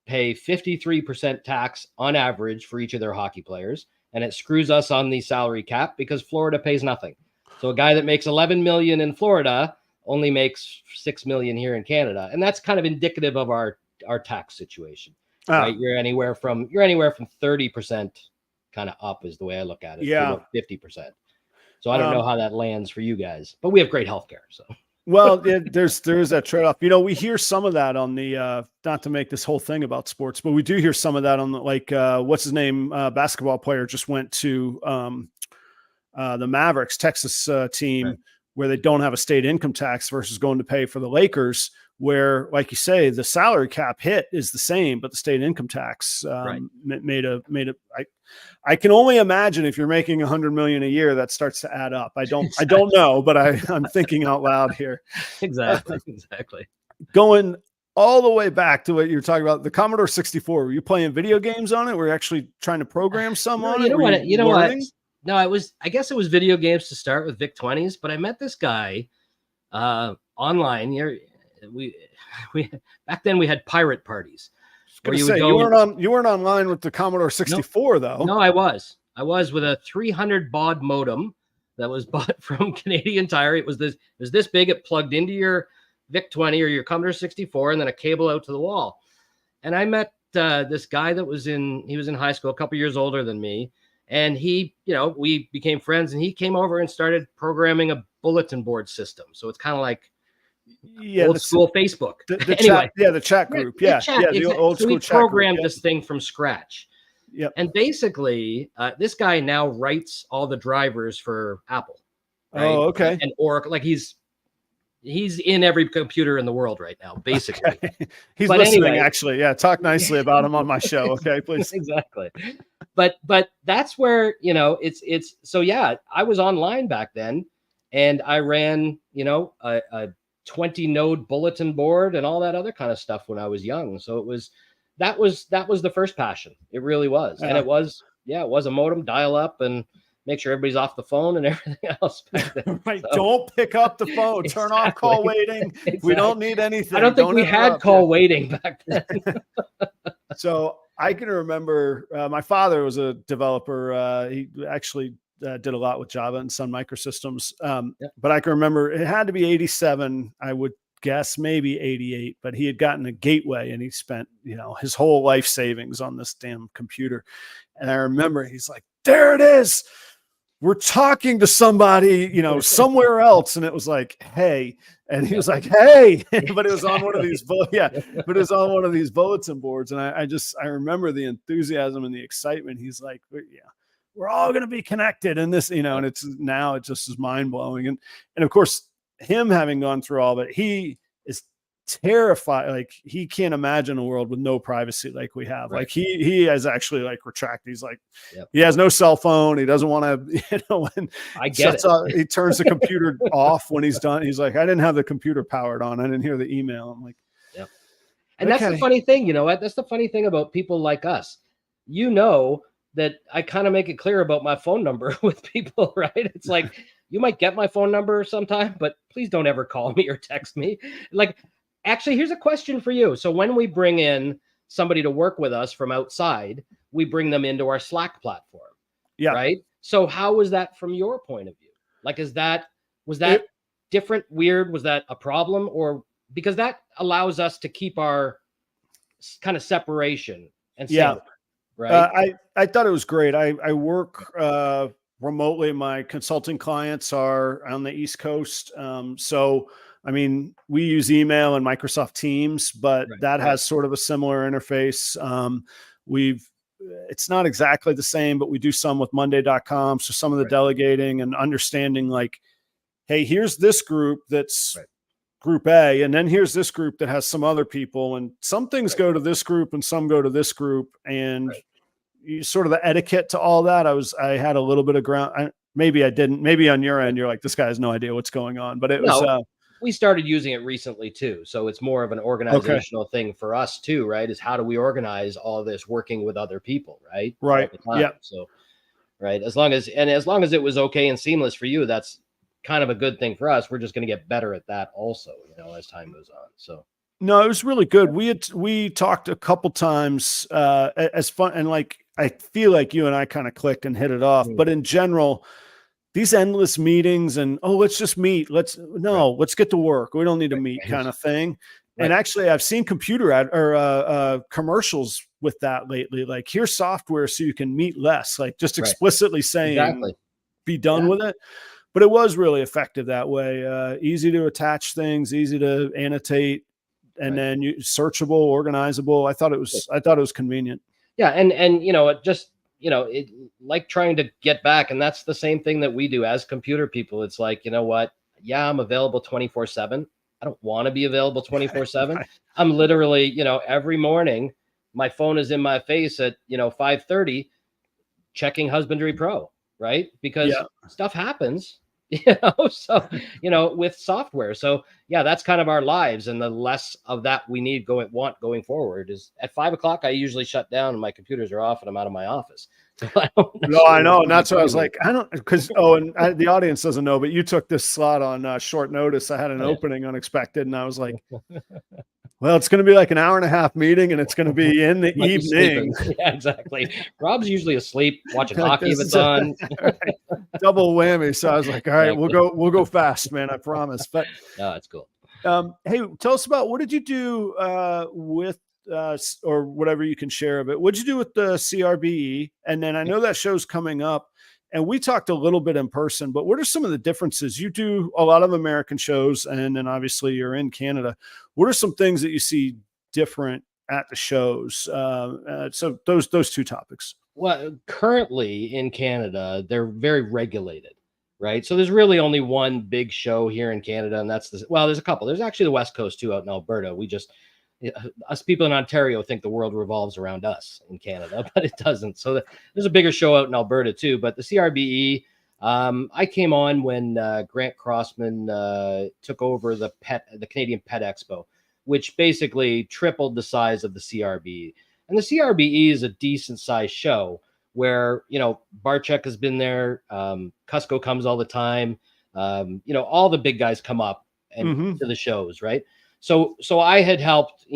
pay 53% tax on average for each of their hockey players, and it screws us on the salary cap because Florida pays nothing. So a guy that makes 11 million in Florida only makes 6 million here in Canada, and that's kind of indicative of our tax situation, right? Ah, You're anywhere from 30% kind of up is the way I look at it to yeah. about 50%. So I don't know Um, how that lands for you guys, but we have great healthcare. So Well, there's that trade-off. You know, we hear some of that on the not to make this whole thing about sports, but we do hear some of that on the, like what's his name, basketball player just went to the Mavericks, Texas right. team, where they don't have a state income tax versus going to pay for the Lakers, where, like you say, the salary cap hit is the same, but the state income tax Right. made a. I can only imagine if you're making 100 million a year, that starts to add up. I don't know, but I'm thinking out loud here. Exactly. Going all the way back to what you're talking about, the Commodore 64. Were you playing video games on it? Were you actually trying to program some No, on you it? know Were what? you learning? No, I guess it was video games to start with VIC-20s, but I met this guy online. We back then we had pirate parties where you would Say, go and you weren't online with the Commodore 64 though. no, I was with a 300 baud modem that was bought from Canadian Tire. It was this big. It plugged into your VIC-20 or your Commodore 64, and then a cable out to the wall. And I met this guy that was in high school, a couple years older than me, and he, you know, we became friends. And he came over and started programming a bulletin board system. So it's kind of like old school Facebook. The Anyway, chat, the chat group, the chat, the exactly. old So school we chat group. programmed this thing from scratch. Yep. And basically, this guy now writes all the drivers for Apple. Right? Oh, okay. And Oracle, like he's in every computer in the world right now, basically. Okay. He's But listening, anyway. actually. Yeah, talk nicely about him on my show, okay, please. Exactly. But that's where, you know, it's so yeah, I was online back then, and I ran, you know, a 20 node bulletin board and all that other kind of stuff when I was young. So that was the first passion. It really was. Yeah. And it was a modem, dial up, and make sure everybody's off the phone and everything else back then. Right. So, Don't pick up the phone. Turn off call waiting. Exactly. We don't need anything. I don't think we had call waiting back then. So I can remember my father was a developer. He actually did a lot with Java and Sun Microsystems. But I can remember it had to be 87. I would guess maybe 88, but he had gotten a gateway and he spent, you know, his whole life savings on this damn computer. And I remember he's like, there it is. We're talking to somebody, you know, somewhere else. And it was like, hey, and he was like, hey, but it was on one of these, but it was on one of these bulletin boards. And I remember the enthusiasm and the excitement. He's like, yeah, we're all going to be connected in this, you know, and it just is mind blowing. And of course, him having gone through all that, he is terrified. Like he can't imagine a world with no privacy like we have. Right. Like he has actually like retracted. He's like, he has no cell phone. He doesn't want to, you know, when I get it. He turns the computer off when he's done. He's like, I didn't have the computer powered on. I didn't hear the email. I'm like, and that's the funny thing, you know what? That's the funny thing about people like us. You know, that I kind of make it clear about my phone number with people, right? It's like, you might get my phone number sometime, but please don't ever call me or text me. Like, actually, here's a question for you. So when we bring in somebody to work with us from outside, we bring them into our Slack platform. Yeah. Right. So how was that from your point of view? Like, was that different, weird? Was that a problem? Or because that allows us to keep our kind of separation and sanity, right? I thought it was great. I work remotely. My consulting clients are on the East Coast. So, I mean, we use email and Microsoft Teams, but that has sort of a similar interface. It's not exactly the same, but we do some with Monday.com. So some of the delegating and understanding, like, hey, here's this group that's Right. group A, and then here's this group that has some other people, and some things Right. go to this group and some go to this group, and Right. you sort of the etiquette to all that. I had a little bit of ground. Maybe I didn't. Maybe on your end, you're like, this guy has no idea what's going on. But it was No, we started using it recently too. So it's more of an okay. organizational thing for us too, right? Is how do we organize all this working with other people, right? All Right. the time. Yeah. So, right. As long as it was okay and seamless for you, that's kind of a good thing for us. We're just going to get better at that also, as time goes on. So No, it was really good. We talked a couple times as fun, and like I feel like you and I kind of clicked and hit it off. But in general, these endless meetings and let's just meet. Let's get to work. We don't need to meet kind of thing. Right. And actually, I've seen computer ad or commercials with that lately. Like, here's software so you can meet less. Like, just explicitly saying, be done with it. But it was really effective that way. Easy to attach things, easy to annotate, and then searchable, organizable. I thought it was convenient. Yeah, and it just it like trying to get back, and that's the same thing that we do as computer people. It's like, you know what? Yeah, I'm available 24/7. I don't want to be available 24/7. I'm literally, every morning my phone is in my face at 5:30 checking Husbandry Pro, right? Because stuff happens. So with software. So yeah, that's kind of our lives, and the less of that we need going forward is at 5 o'clock. I usually shut down and my computers are off and I'm out of my office. So I know, and that's what I was like. I don't because the audience doesn't know, but you took this slot on short notice. I had an opening unexpected, and I was like, well, it's going to be like an 1.5-hour meeting, and it's going to be in the evening. Yeah, exactly. Rob's usually asleep watching hockey if it's on. Double whammy. So I was like, all right, we'll go fast, man. I promise. But no, it's cool. Hey, tell us about what did you do with or whatever you can share of it. What'd you do with the CRBE? And then I know that show's coming up, and we talked a little bit in person, but what are some of the differences? You do a lot of American shows, and then obviously you're in Canada. What are some things that you see different at the shows? So those two topics. Well, currently in Canada, they're very regulated, right? So there's really only one big show here in Canada, and that's there's a couple. There's actually the West Coast too out in Alberta. Us people in Ontario think the world revolves around us in Canada, but it doesn't. So there's a bigger show out in Alberta too. But the CRBE, I came on when Grant Crossman took over the Canadian Pet Expo, which basically tripled the size of the CRBE. And the CRBE is a decent sized show where, Barchek has been there. Cusco comes all the time. All the big guys come up and to the shows, right? So I had helped,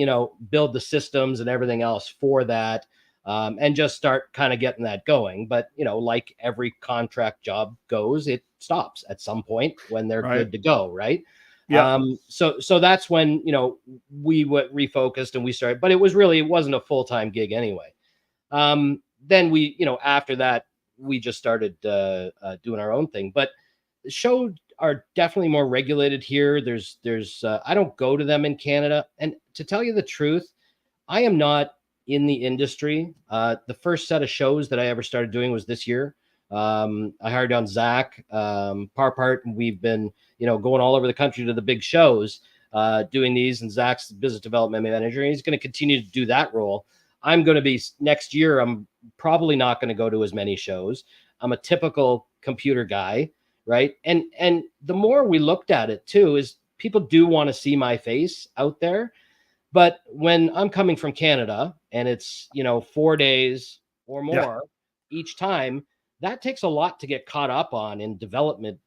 build the systems and everything else for that, and just start kind of getting that going. But, like every contract job goes, it stops at some point when they're good to go, right? Yeah. So that's when, we refocused and we started, but it wasn't a full-time gig anyway. Then we, after that, we just started doing our own thing. But the show are definitely more regulated here. There's I don't go to them in Canada. And to tell you the truth, I am not in the industry. The first set of shows that I ever started doing was this year. I hired on Zach Parpart, and we've been, going all over the country to the big shows, doing these. And Zach's business development manager, and he's going to continue to do that role. I'm going to be next year. I'm probably not going to go to as many shows. I'm a typical computer guy, right? And the more we looked at it too, is people do want to see my face out there. But when I'm coming from Canada and it's, 4 days or more each time, that takes a lot to get caught up on in development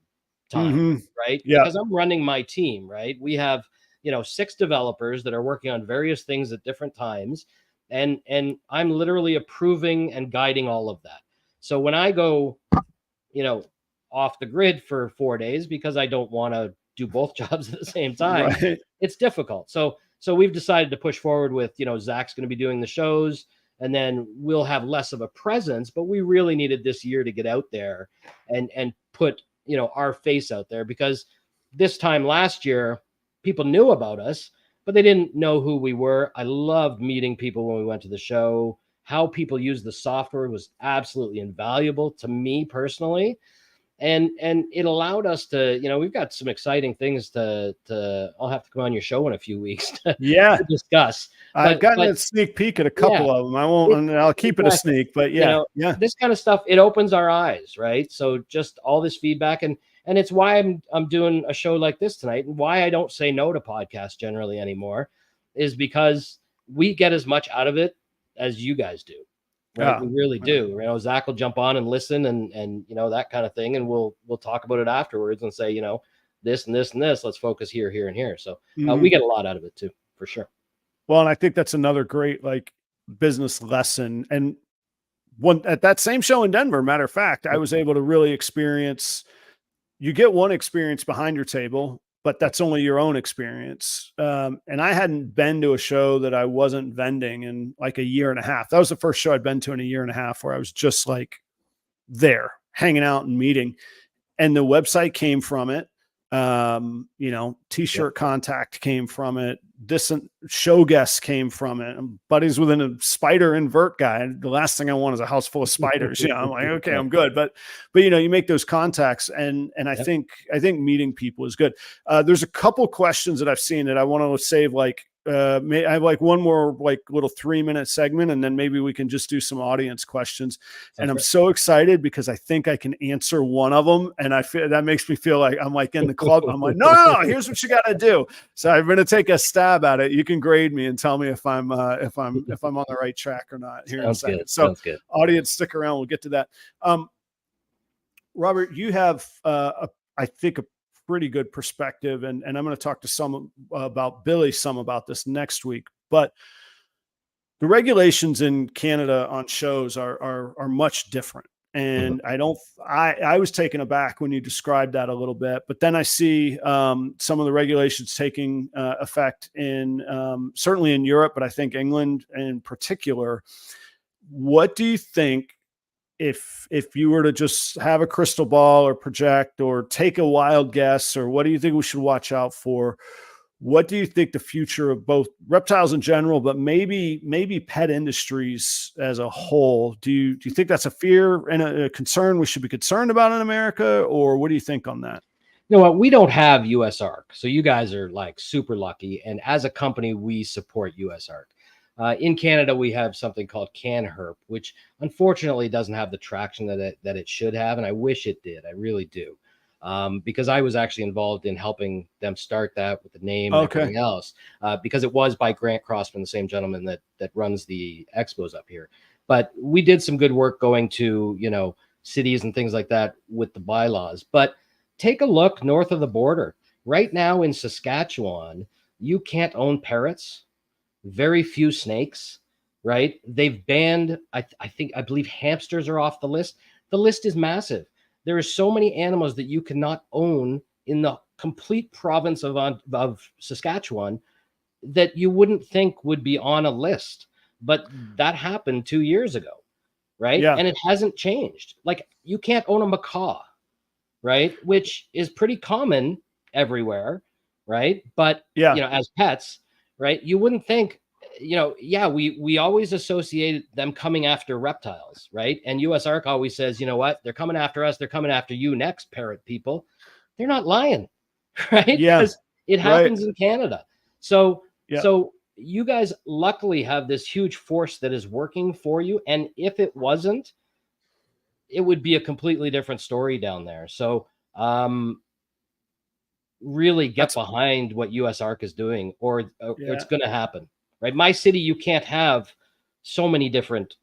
time, right? Yeah. Because I'm running my team, right? We have, 6 developers that are working on various things at different times. And I'm literally approving and guiding all of that. So when I go, off the grid for 4 days because I don't want to do both jobs at the same time, it's difficult. So we've decided to push forward with, Zach's going to be doing the shows, and then we'll have less of a presence, but we really needed this year to get out there and put, our face out there, because this time last year, people knew about us, but they didn't know who we were. I loved meeting people when we went to the show. How people use the software was absolutely invaluable to me personally. and it allowed us to, we've got some exciting things to I'll have to come on your show in a few weeks to discuss. I've gotten a sneak peek at a couple of them. I won't, and I'll keep it a sneak, but this kind of stuff, it opens our eyes, right? So just all this feedback, and it's why I'm doing a show like this tonight, and why I don't say no to podcasts generally anymore, is because we get as much out of it as you guys do. Right. We really do. Zach will jump on and listen and that kind of thing. And we'll talk about it afterwards and say, this and this and this, let's focus here, here, and here. So we get a lot out of it too, for sure. Well, and I think that's another great business lesson. And at that same show in Denver, matter of fact, I was able to really experience, you get one experience behind your table, but that's only your own experience. And I hadn't been to a show that I wasn't vending in like a year and a half. That was the first show I'd been to in a year and a half where I was just there hanging out and meeting. And the website came from it. T-shirt contact came from it. Distant show guests came from it. I'm buddies with a spider invert guy. The last thing I want is a house full of spiders. I'm like, okay, I'm good. But you make those contacts, and I think meeting people is good. There's a couple questions that I've seen that I want to save. I have one more little 3-minute segment, and then maybe we can just do some audience questions. And I'm so excited because I think I can answer one of them, and I feel that makes me feel like I'm in the club. I'm like, no, here's what you got to do. So I'm going to take a stab at it. You can grade me and tell me if I'm on the right track or not here in a second. Good. So audience, stick around. We'll get to that. Robert, you have I think a pretty good perspective, and I'm going to talk to some about this next week, but the regulations in Canada on shows are much different. And I was taken aback when you described that a little bit, but then I see some of the regulations taking effect in certainly in Europe, but I think England in particular. What do you think, if you were to just have a crystal ball or project or take a wild guess, or what do you think we should watch out for? What do you think the future of both reptiles in general, but maybe pet industries as a whole? Do you think that's a fear and a concern we should be concerned about in America, or what do you think on that? You know what? We don't have USARK, so you guys are super lucky. And as a company, we support USARK. In Canada, we have something called CanHerp, which unfortunately doesn't have the traction that it should have, and I wish it did. I really do, because I was actually involved in helping them start that with the name and everything else, because it was by Grant Crossman, the same gentleman that runs the expos up here. But we did some good work going to cities and things like that with the bylaws. But take a look north of the border. Right now in Saskatchewan, you can't own parrots. Very few snakes, right? They've banned, I believe hamsters are off the list. The list is massive. There are so many animals that you cannot own in the complete province of Saskatchewan that you wouldn't think would be on a list. But that happened 2 years ago, right? Yeah. And it hasn't changed. You can't own a macaw, right? Which is pretty common everywhere, right? But, as pets, right? You wouldn't think, we always associate them coming after reptiles, right? And USARK always says, you know what? They're coming after us. They're coming after you next, parrot people. They're not lying, right? Yeah. Because it happens in Canada. So you guys luckily have this huge force that is working for you. And if it wasn't, it would be a completely different story down there. So, really get behind what USARK is doing, or it's going to happen, right? My city, you can't have so many different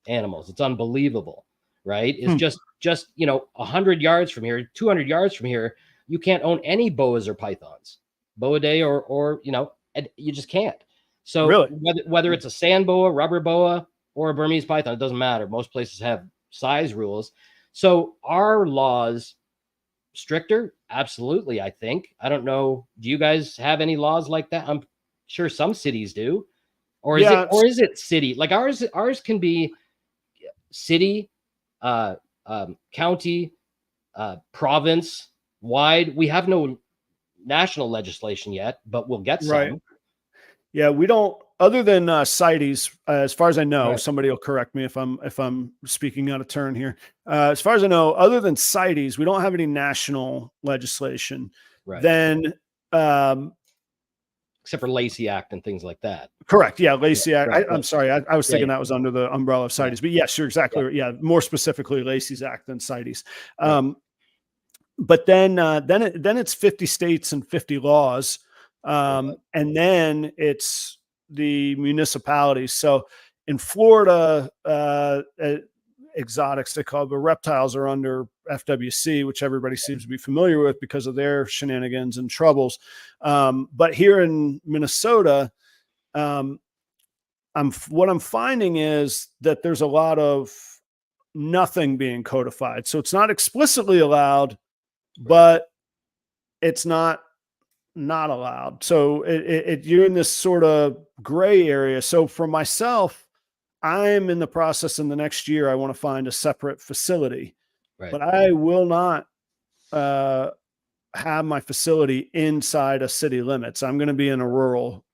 animals. It's unbelievable, right? It's just 100 yards from here, 200 yards from here, you can't own any boas or pythons, boidae or and you just can't. So really? whether it's a sand boa, rubber boa, or a Burmese python, it doesn't matter. Most places have size rules. So our laws stricter? Absolutely, I think. I don't know. Do you guys have any laws like that? I'm sure some cities do. Or is it city? Like ours can be city, county, province wide. We have no national legislation yet, but we'll get some. Right. Yeah, we don't other than CITES, as far as I know, Right. somebody will correct me if I'm speaking out of turn here. As far as I know, other than CITES, we don't have any national legislation. Right. Then, Except for Lacey Act and things like that. correct. Yeah, Lacey. Yeah, right, I'm sorry. I was thinking yeah. that was under the umbrella of CITES, but yes, you're exactly right. Yeah, more specifically Lacey's Act than CITES. But then it's 50 states and 50 laws. And then it's the municipalities. So in Florida, exotics, they call it, but reptiles are under FWC, which everybody seems to be familiar with because of their shenanigans and troubles. But here in Minnesota, what I'm finding is that there's a lot of nothing being codified. So it's not explicitly allowed, but it's not allowed. So you're in this sort of gray area. So for myself, I'm in the process in the next year, I want to find a separate facility, but I will not have my facility inside a city limits. I'm going to be in a rural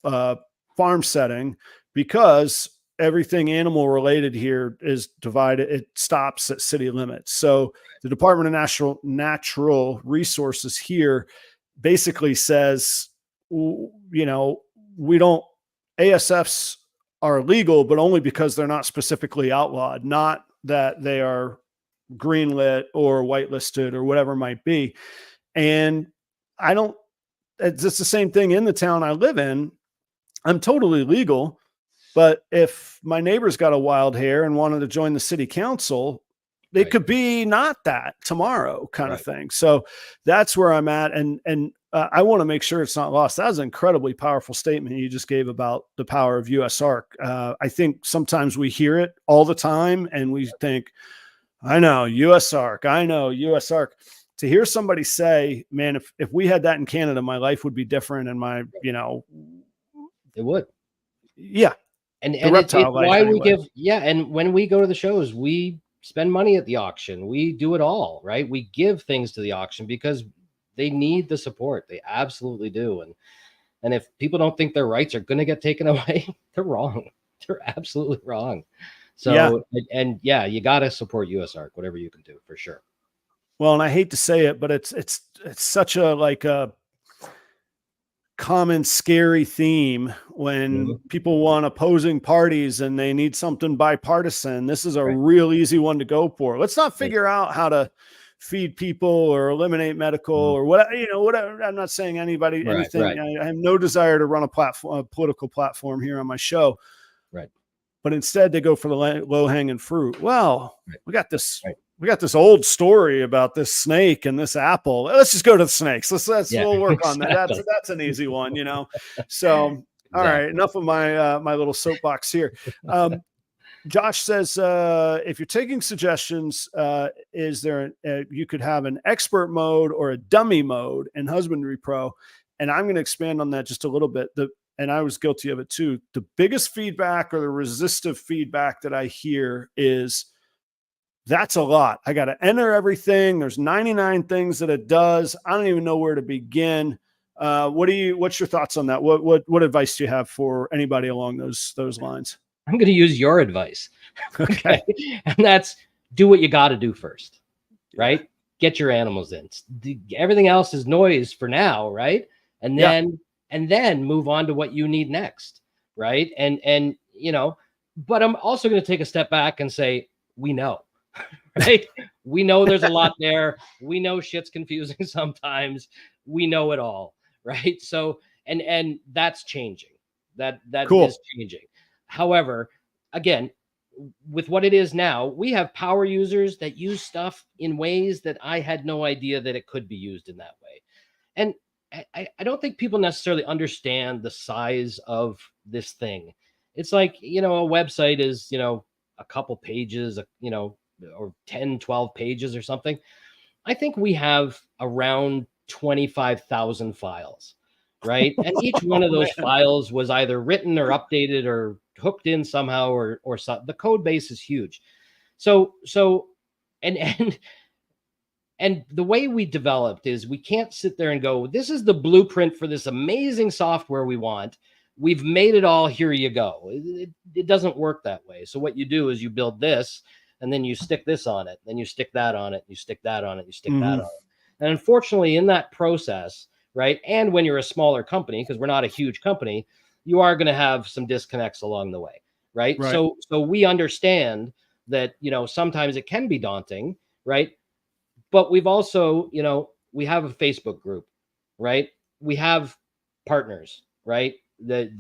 farm setting because everything animal related here is divided. It stops at city limits. So the Department of Natural Resources here basically says, you know, we don't, ASFs are legal, but only because they're not specifically outlawed, not that they are greenlit or whitelisted or whatever it might be. And it's the same thing in the town I live in. I'm totally legal, but if my neighbor's got a wild hair and wanted to join the city council, it could be not that tomorrow kind of thing. So that's where I'm at. And I want to make sure it's not lost. That was an incredibly powerful statement you just gave about the power of USARK. I think sometimes we hear it all the time and we think, I know USARK, I know USARK. To hear somebody say, man, if we had that in Canada, my life would be different. And my, you know, it would. Yeah. And it's why anyway. We give, and when we go to the shows, we spend money at the auction. We do it all, right? We give things to the auction because they need the support. They absolutely do. And if people don't think their rights are going to get taken away, they're wrong. They're absolutely wrong. So, you got to support USARK, whatever you can do, for sure. Well, and I hate to say it, but it's such a common scary theme when people want opposing parties and they need something bipartisan. This is a real easy one to go for. Let's not figure out how to feed people or eliminate medical or whatever. I'm not saying anything. I have no desire to run a political platform here on my show. Right. But instead they go for the low hanging fruit. Well, we got this. We got this old story about this snake and this apple. Let's just go to the snakes. We'll work on that. That's an easy one, you know? So, all right, enough of my, my little soapbox here. Josh says, if you're taking suggestions, is there, you could have an expert mode or a dummy mode in Husbandry Pro. And I'm going to expand on that just a little bit. And I was guilty of it too. The biggest feedback or the resistive feedback that I hear is, that's a lot. I got to enter everything. There's 99 things that it does. I don't even know where to begin. What's your thoughts on that? What advice do you have for anybody along those lines? I'm going to use your advice. Okay. And that's do what you got to do first, right? Get your animals in. Everything else is noise for now, right? And then move on to what you need next, right? And you know, but I'm also going to take a step back and say, we know. Right? We know there's a lot there. We know shit's confusing sometimes. We know it all. Right. So, and that's changing. That is changing. However, again, with what it is now, we have power users that use stuff in ways that I had no idea that it could be used in that way. And I don't think people necessarily understand the size of this thing. It's like, you know, a website is, you know, a couple pages, you know, or 10, 12 pages or something. I think we have around 25,000 files, right? And each one of those files was either written or updated or hooked in somehow or something. The code base is huge. So and the way we developed is we can't sit there and go, this is the blueprint for this amazing software we want. we've made it all, here you go. It doesn't work that way. So what you do is you build this, and then you stick this on it, then you stick that on it, you stick that on it, you stick that on it. And unfortunately, in that process, right, and when you're a smaller company, because we're not a huge company, you are going to have some disconnects along the way, right? So we understand that, you know, sometimes it can be daunting, right? But we've also, you know, we have a Facebook group, right? We have partners, right? That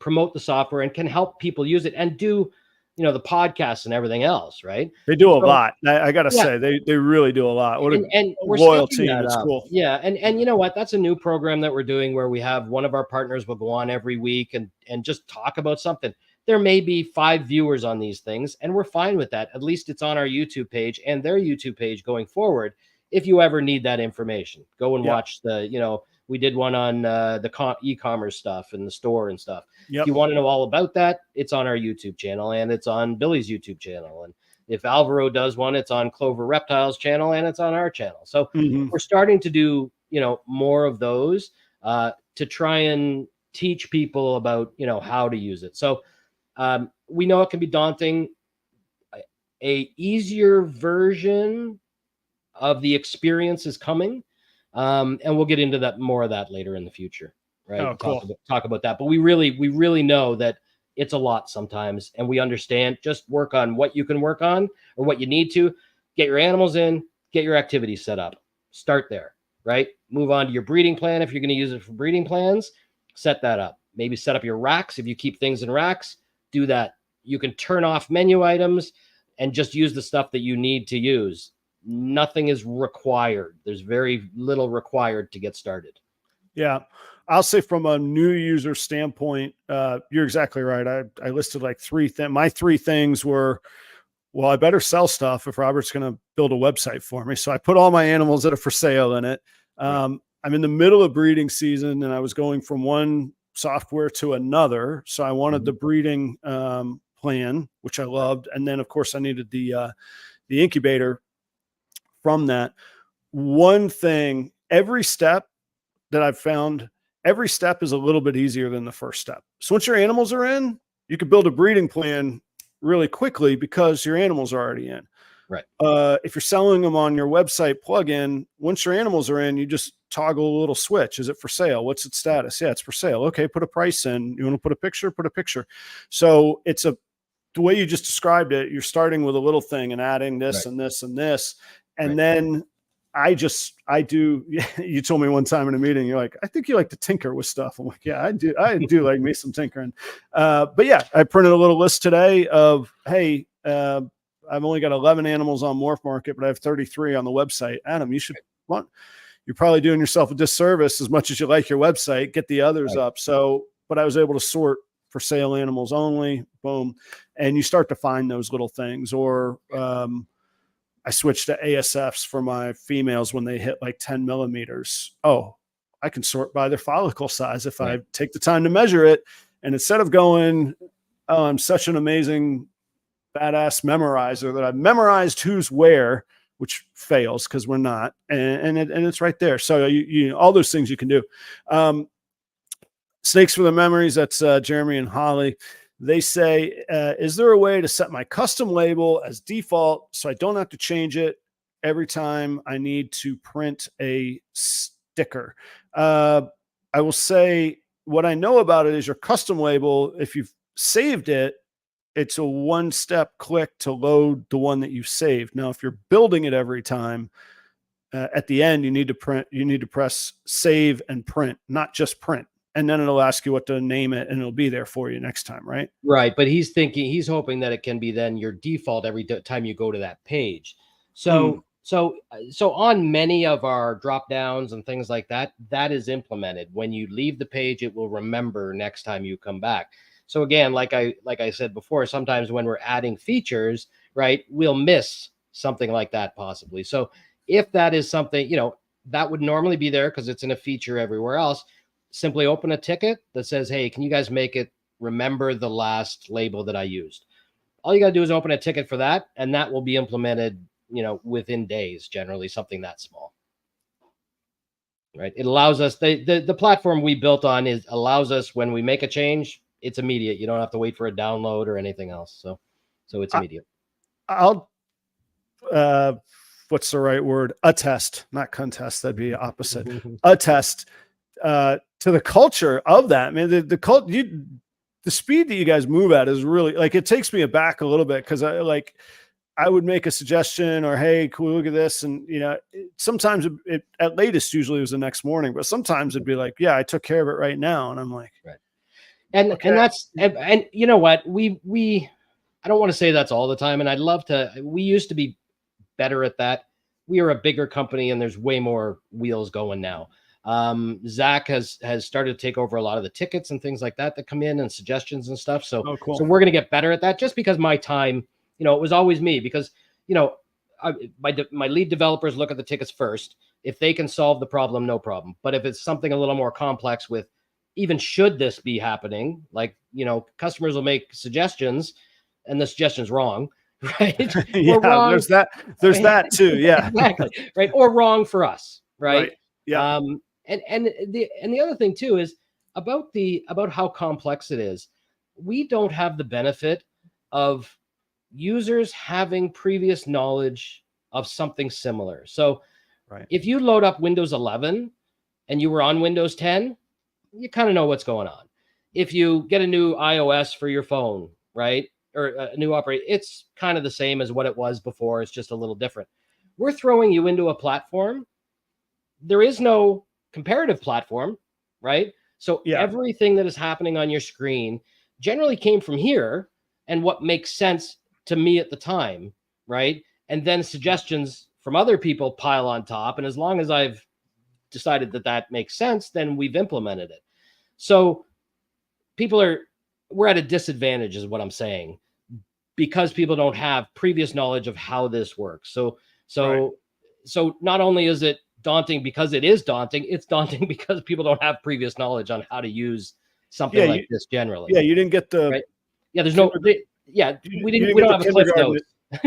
promote the software and can help people use it and do, you know, the podcasts and everything else, right? They do a lot. I gotta say, they really do a lot. What and a we're loyal stepping team. that It's up. cool. Yeah, and you know what? That's a new program that we're doing where we have one of our partners will go on every week and just talk about something. There may be 5 viewers on these things, and we're fine with that. At least it's on our YouTube page and their YouTube page going forward. If you ever need that information, go and watch the, you know, we did one on the e-commerce stuff and the store and stuff. If you want to know all about that, it's on our YouTube channel, and it's on Billy's YouTube channel. And if Alvaro does one, it's on Clover Reptiles channel, and it's on our channel. So we're starting to do, you know, more of those to try and teach people about, you know, how to use it. So we know it can be daunting. A easier version of the experience is coming. And we'll get into that, more of that later in the future, right? Oh, cool. Talk about that. But we really know that it's a lot sometimes, and we understand. Just work on what you can work on or what you need to. Get your animals in, get your activities set up. Start there, right? Move on to your breeding plan. If you're going to use it for breeding plans, set that up. Maybe set up your racks. If you keep things in racks, do that. You can turn off menu items and just use the stuff that you need to use. Nothing is required. There's very little required to get started. Yeah. I'll say from a new user standpoint, you're exactly right. I listed like 3 things. My 3 things were, well, I better sell stuff if Robert's going to build a website for me. So I put all my animals that are for sale in it. I'm in the middle of breeding season, and I was going from one software to another. So I wanted the breeding plan, which I loved. And then of course I needed the incubator from that. One thing, every step that I've found, every step is a little bit easier than the first step. So once your animals are in, you can build a breeding plan really quickly because your animals are already in. Right. If you're selling them on your website plugin, once your animals are in, you just toggle a little switch. Is it for sale? What's its status? Yeah, it's for sale. Okay, put a price in. You want to put a picture? Put a picture. So it's the way you just described it. You're starting with a little thing and adding this and this and this. And then I do. You told me one time in a meeting, you're like, I think you like to tinker with stuff. I'm like, yeah, I do. I do like me some tinkering. But yeah, I printed a little list today of, hey, I've only got 11 animals on Morph Market, but I have 33 on the website. Adam, you're probably doing yourself a disservice as much as you like your website. Get the others up. So, but I was able to sort for sale animals only. Boom. And you start to find those little things. Or I switched to ASFs for my females when they hit like 10 millimeters. Oh, I can sort by their follicle size if I take the time to measure it. And instead of going, oh, I'm such an amazing badass memorizer that I've memorized who's where, which fails because we're not, and it's right there. So you all those things you can do. Snakes for the Memories. That's Jeremy and Holly. They say, is there a way to set my custom label as default so I don't have to change it every time I need to print a sticker? I will say what I know about it is your custom label, if you've saved it, it's a 1-step click to load the one that you've saved. Now, if you're building it every time, at the end, you need to press save and print, not just print. And then it'll ask you what to name it, and it'll be there for you next time, right? Right. But he's hoping that it can be then your default every time you go to that page. So on many of our drop downs and things like that, that is implemented. When you leave the page, it will remember next time you come back. So again, like I said before, sometimes when we're adding features, right, we'll miss something like that possibly. So if that is something, you know, that would normally be there because it's in a feature everywhere else, simply open a ticket that says, hey, can you guys make it remember the last label that I used? All you got to do is open a ticket for that, and that will be implemented, you know, within days, generally, something that small. right? It allows us, the platform we built on allows us, when we make a change, it's immediate. You don't have to wait for a download or anything else. So it's immediate. I'll what's the right word? Attest, not contest. That'd be opposite. Attest to the culture of that. I mean, the speed that you guys move at is really, like, it takes me aback a little bit, because I would make a suggestion, or, hey, can we look at this? And, sometimes it at latest, usually it was the next morning, but sometimes it'd be like, yeah, I took care of it right now. And I'm like, right. And okay. and that's, and you know what, I don't want to say that's all the time. And I'd love to, we used to be better at that. We are a bigger company and there's way more wheels going now. Zach has started to take over a lot of the tickets and things like that come in, and suggestions and stuff. So, cool. So we're going to get better at that, just because my time, it was always me, because, my lead developers look at the tickets first. If they can solve the problem, no problem. But if it's something a little more complex with, even should this be happening, like, customers will make suggestions and the suggestion's wrong, right? Yeah, wrong. There's that too. Yeah, exactly. Right. Or wrong for us. Right. Yeah. And the other thing too is about how complex it is. We don't have the benefit of users having previous knowledge of something similar. So if you load up Windows 11 and you were on Windows 10, you kind of know what's going on. If you get a new iOS for your phone, right, or a new operating, it's kind of the same as what it was before. It's just a little different. We're throwing you into a platform. There is no comparative platform, right? So everything that is happening on your screen generally came from here, and what makes sense to me at the time, right? And then suggestions from other people pile on top. And as long as I've decided that makes sense, then we've implemented it. So we're at a disadvantage, is what I'm saying, because people don't have previous knowledge of how this works. So not only is it daunting because it is daunting, it's daunting because people don't have previous knowledge on how to use something like this generally. Yeah, you didn't get the we don't have a cliff notes.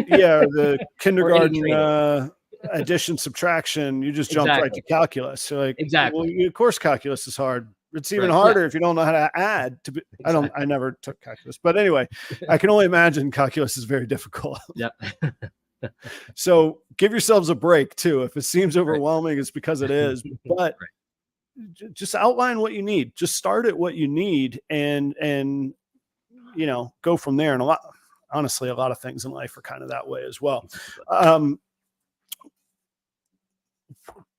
Yeah, the kindergarten addition, subtraction. You just jumped right to calculus. So exactly. Well, of course, calculus is hard. It's even harder if you don't know how to add. I never took calculus, but anyway, I can only imagine calculus is very difficult. Yep. So give yourselves a break too. If it seems overwhelming, it's because it is. But just outline what you need. Just start at what you need, and go from there. And honestly, a lot of things in life are kind of that way as well.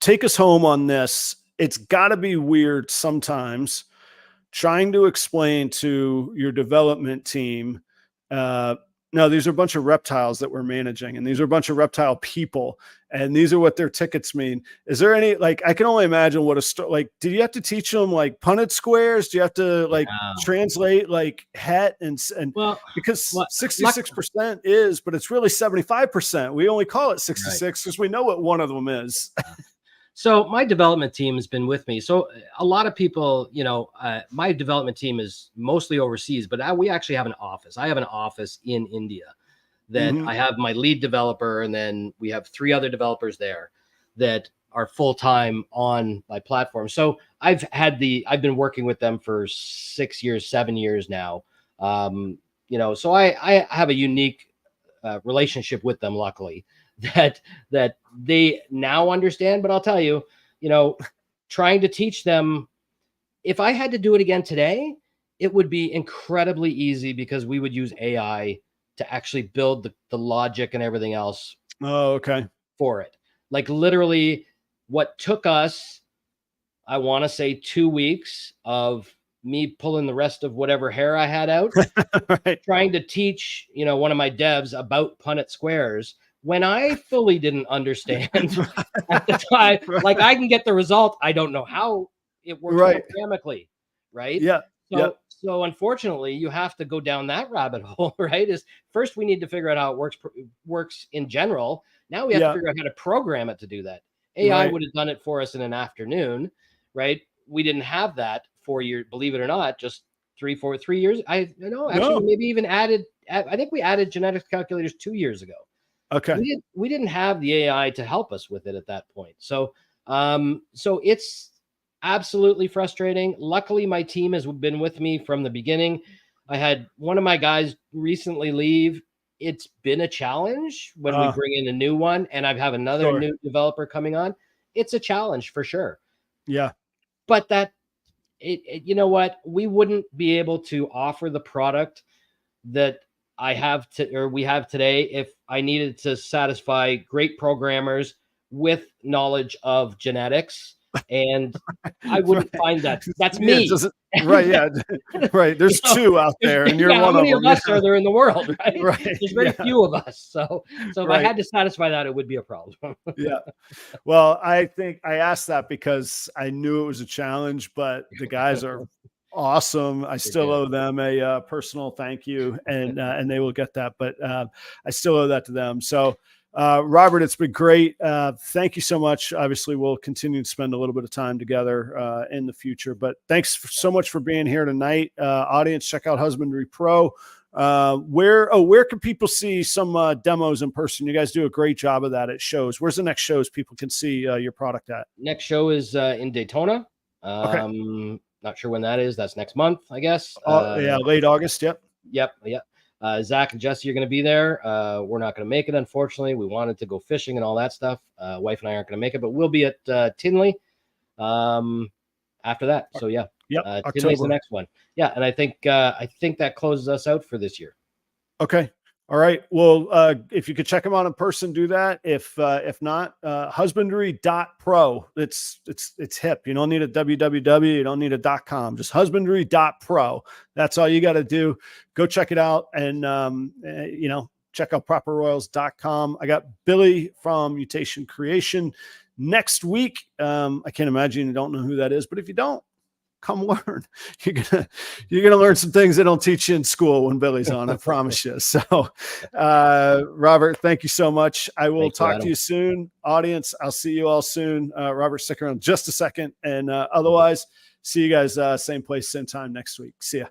Take us home on this. It's got to be weird sometimes trying to explain to your development team, no, these are a bunch of reptiles that we're managing, and these are a bunch of reptile people, and these are what their tickets mean. Is there any, I can only imagine what do you have to teach them Punnett squares? Do you have to translate het and because 66% is, but it's really 75%. We only call it 66 because we know what one of them is. So my development team has been with me. So a lot of people, my development team is mostly overseas, but we actually have an office. I have an office in India that I have my lead developer, and then we have 3 other developers there that are full-time on my platform. So I've been working with them for 6 years, 7 years now. So I have a unique relationship with them, luckily, that they now understand. But I'll tell you, trying to teach them, if I had to do it again today, it would be incredibly easy, because we would use AI to actually build the logic and everything else. Oh, okay. For it. Literally what took us, I want to say 2 weeks of me pulling the rest of whatever hair I had out, trying to teach, one of my devs about Punnett squares, when I fully didn't understand at the time. I can get the result. I don't know how it works programmatically, right? Yeah. So unfortunately, you have to go down that rabbit hole, right? Is first we need to figure out how it works in general. Now we have to figure out how to program it to do that. AI would have done it for us in an afternoon, right? We didn't have that 4 years, believe it or not, just 3 years. Maybe even added. I think we added genetics calculators 2 years ago. Okay. We didn't have the AI to help us with it at that point. So So it's absolutely frustrating. Luckily, my team has been with me from the beginning. I had one of my guys recently leave. It's been a challenge when we bring in a new one, and I have another new developer coming on. It's a challenge for sure. Yeah. But you know what? We wouldn't be able to offer the product that we have today if I needed to satisfy great programmers with knowledge of genetics. And I wouldn't find that. That's me. Right. Yeah. Right. There's two out there, and you're one of them. How many of us are there in the world? Right. Right. There's very few of us. So if I had to satisfy that, it would be a problem. Yeah. Well, I think I asked that because I knew it was a challenge, but the guys are awesome. I still owe them a personal thank you, and they will get that, but I still owe that to them. So Robert, it's been great. Thank you so much. Obviously, we'll continue to spend a little bit of time together in the future, but thanks so much for being here tonight. Audience, check out Husbandry Pro. Where can people see some demos in person? You guys do a great job of that at shows. Where's the next shows people can see your product at? Next show is in Daytona. Not sure when that is. That's next month, I guess. Late August. Yep. Zach and Jesse are going to be there. We're not going to make it, unfortunately. We wanted to go fishing and all that stuff. Wife and I aren't going to make it, but we'll be at Tinley after that. So Tinley's the next one. Yeah, and I think that closes us out for this year. Okay. All right. Well, if you could check them out in person, do that. If not, husbandry.pro. It's hip. You don't need a www. You don't need a .com. Just husbandry.pro. That's all you got to do. Go check it out, and check out properroyals.com. I got Billy from Mutation Creation next week. I can't imagine you don't know who that is, but if you don't, come learn. You're gonna learn some things they don't teach you in school when Billy's on. I promise you. So, Robert, thank you so much. I will talk to you soon, audience. I'll see you all soon. Robert, stick around just a second, and otherwise, see you guys same place, same time next week. See ya.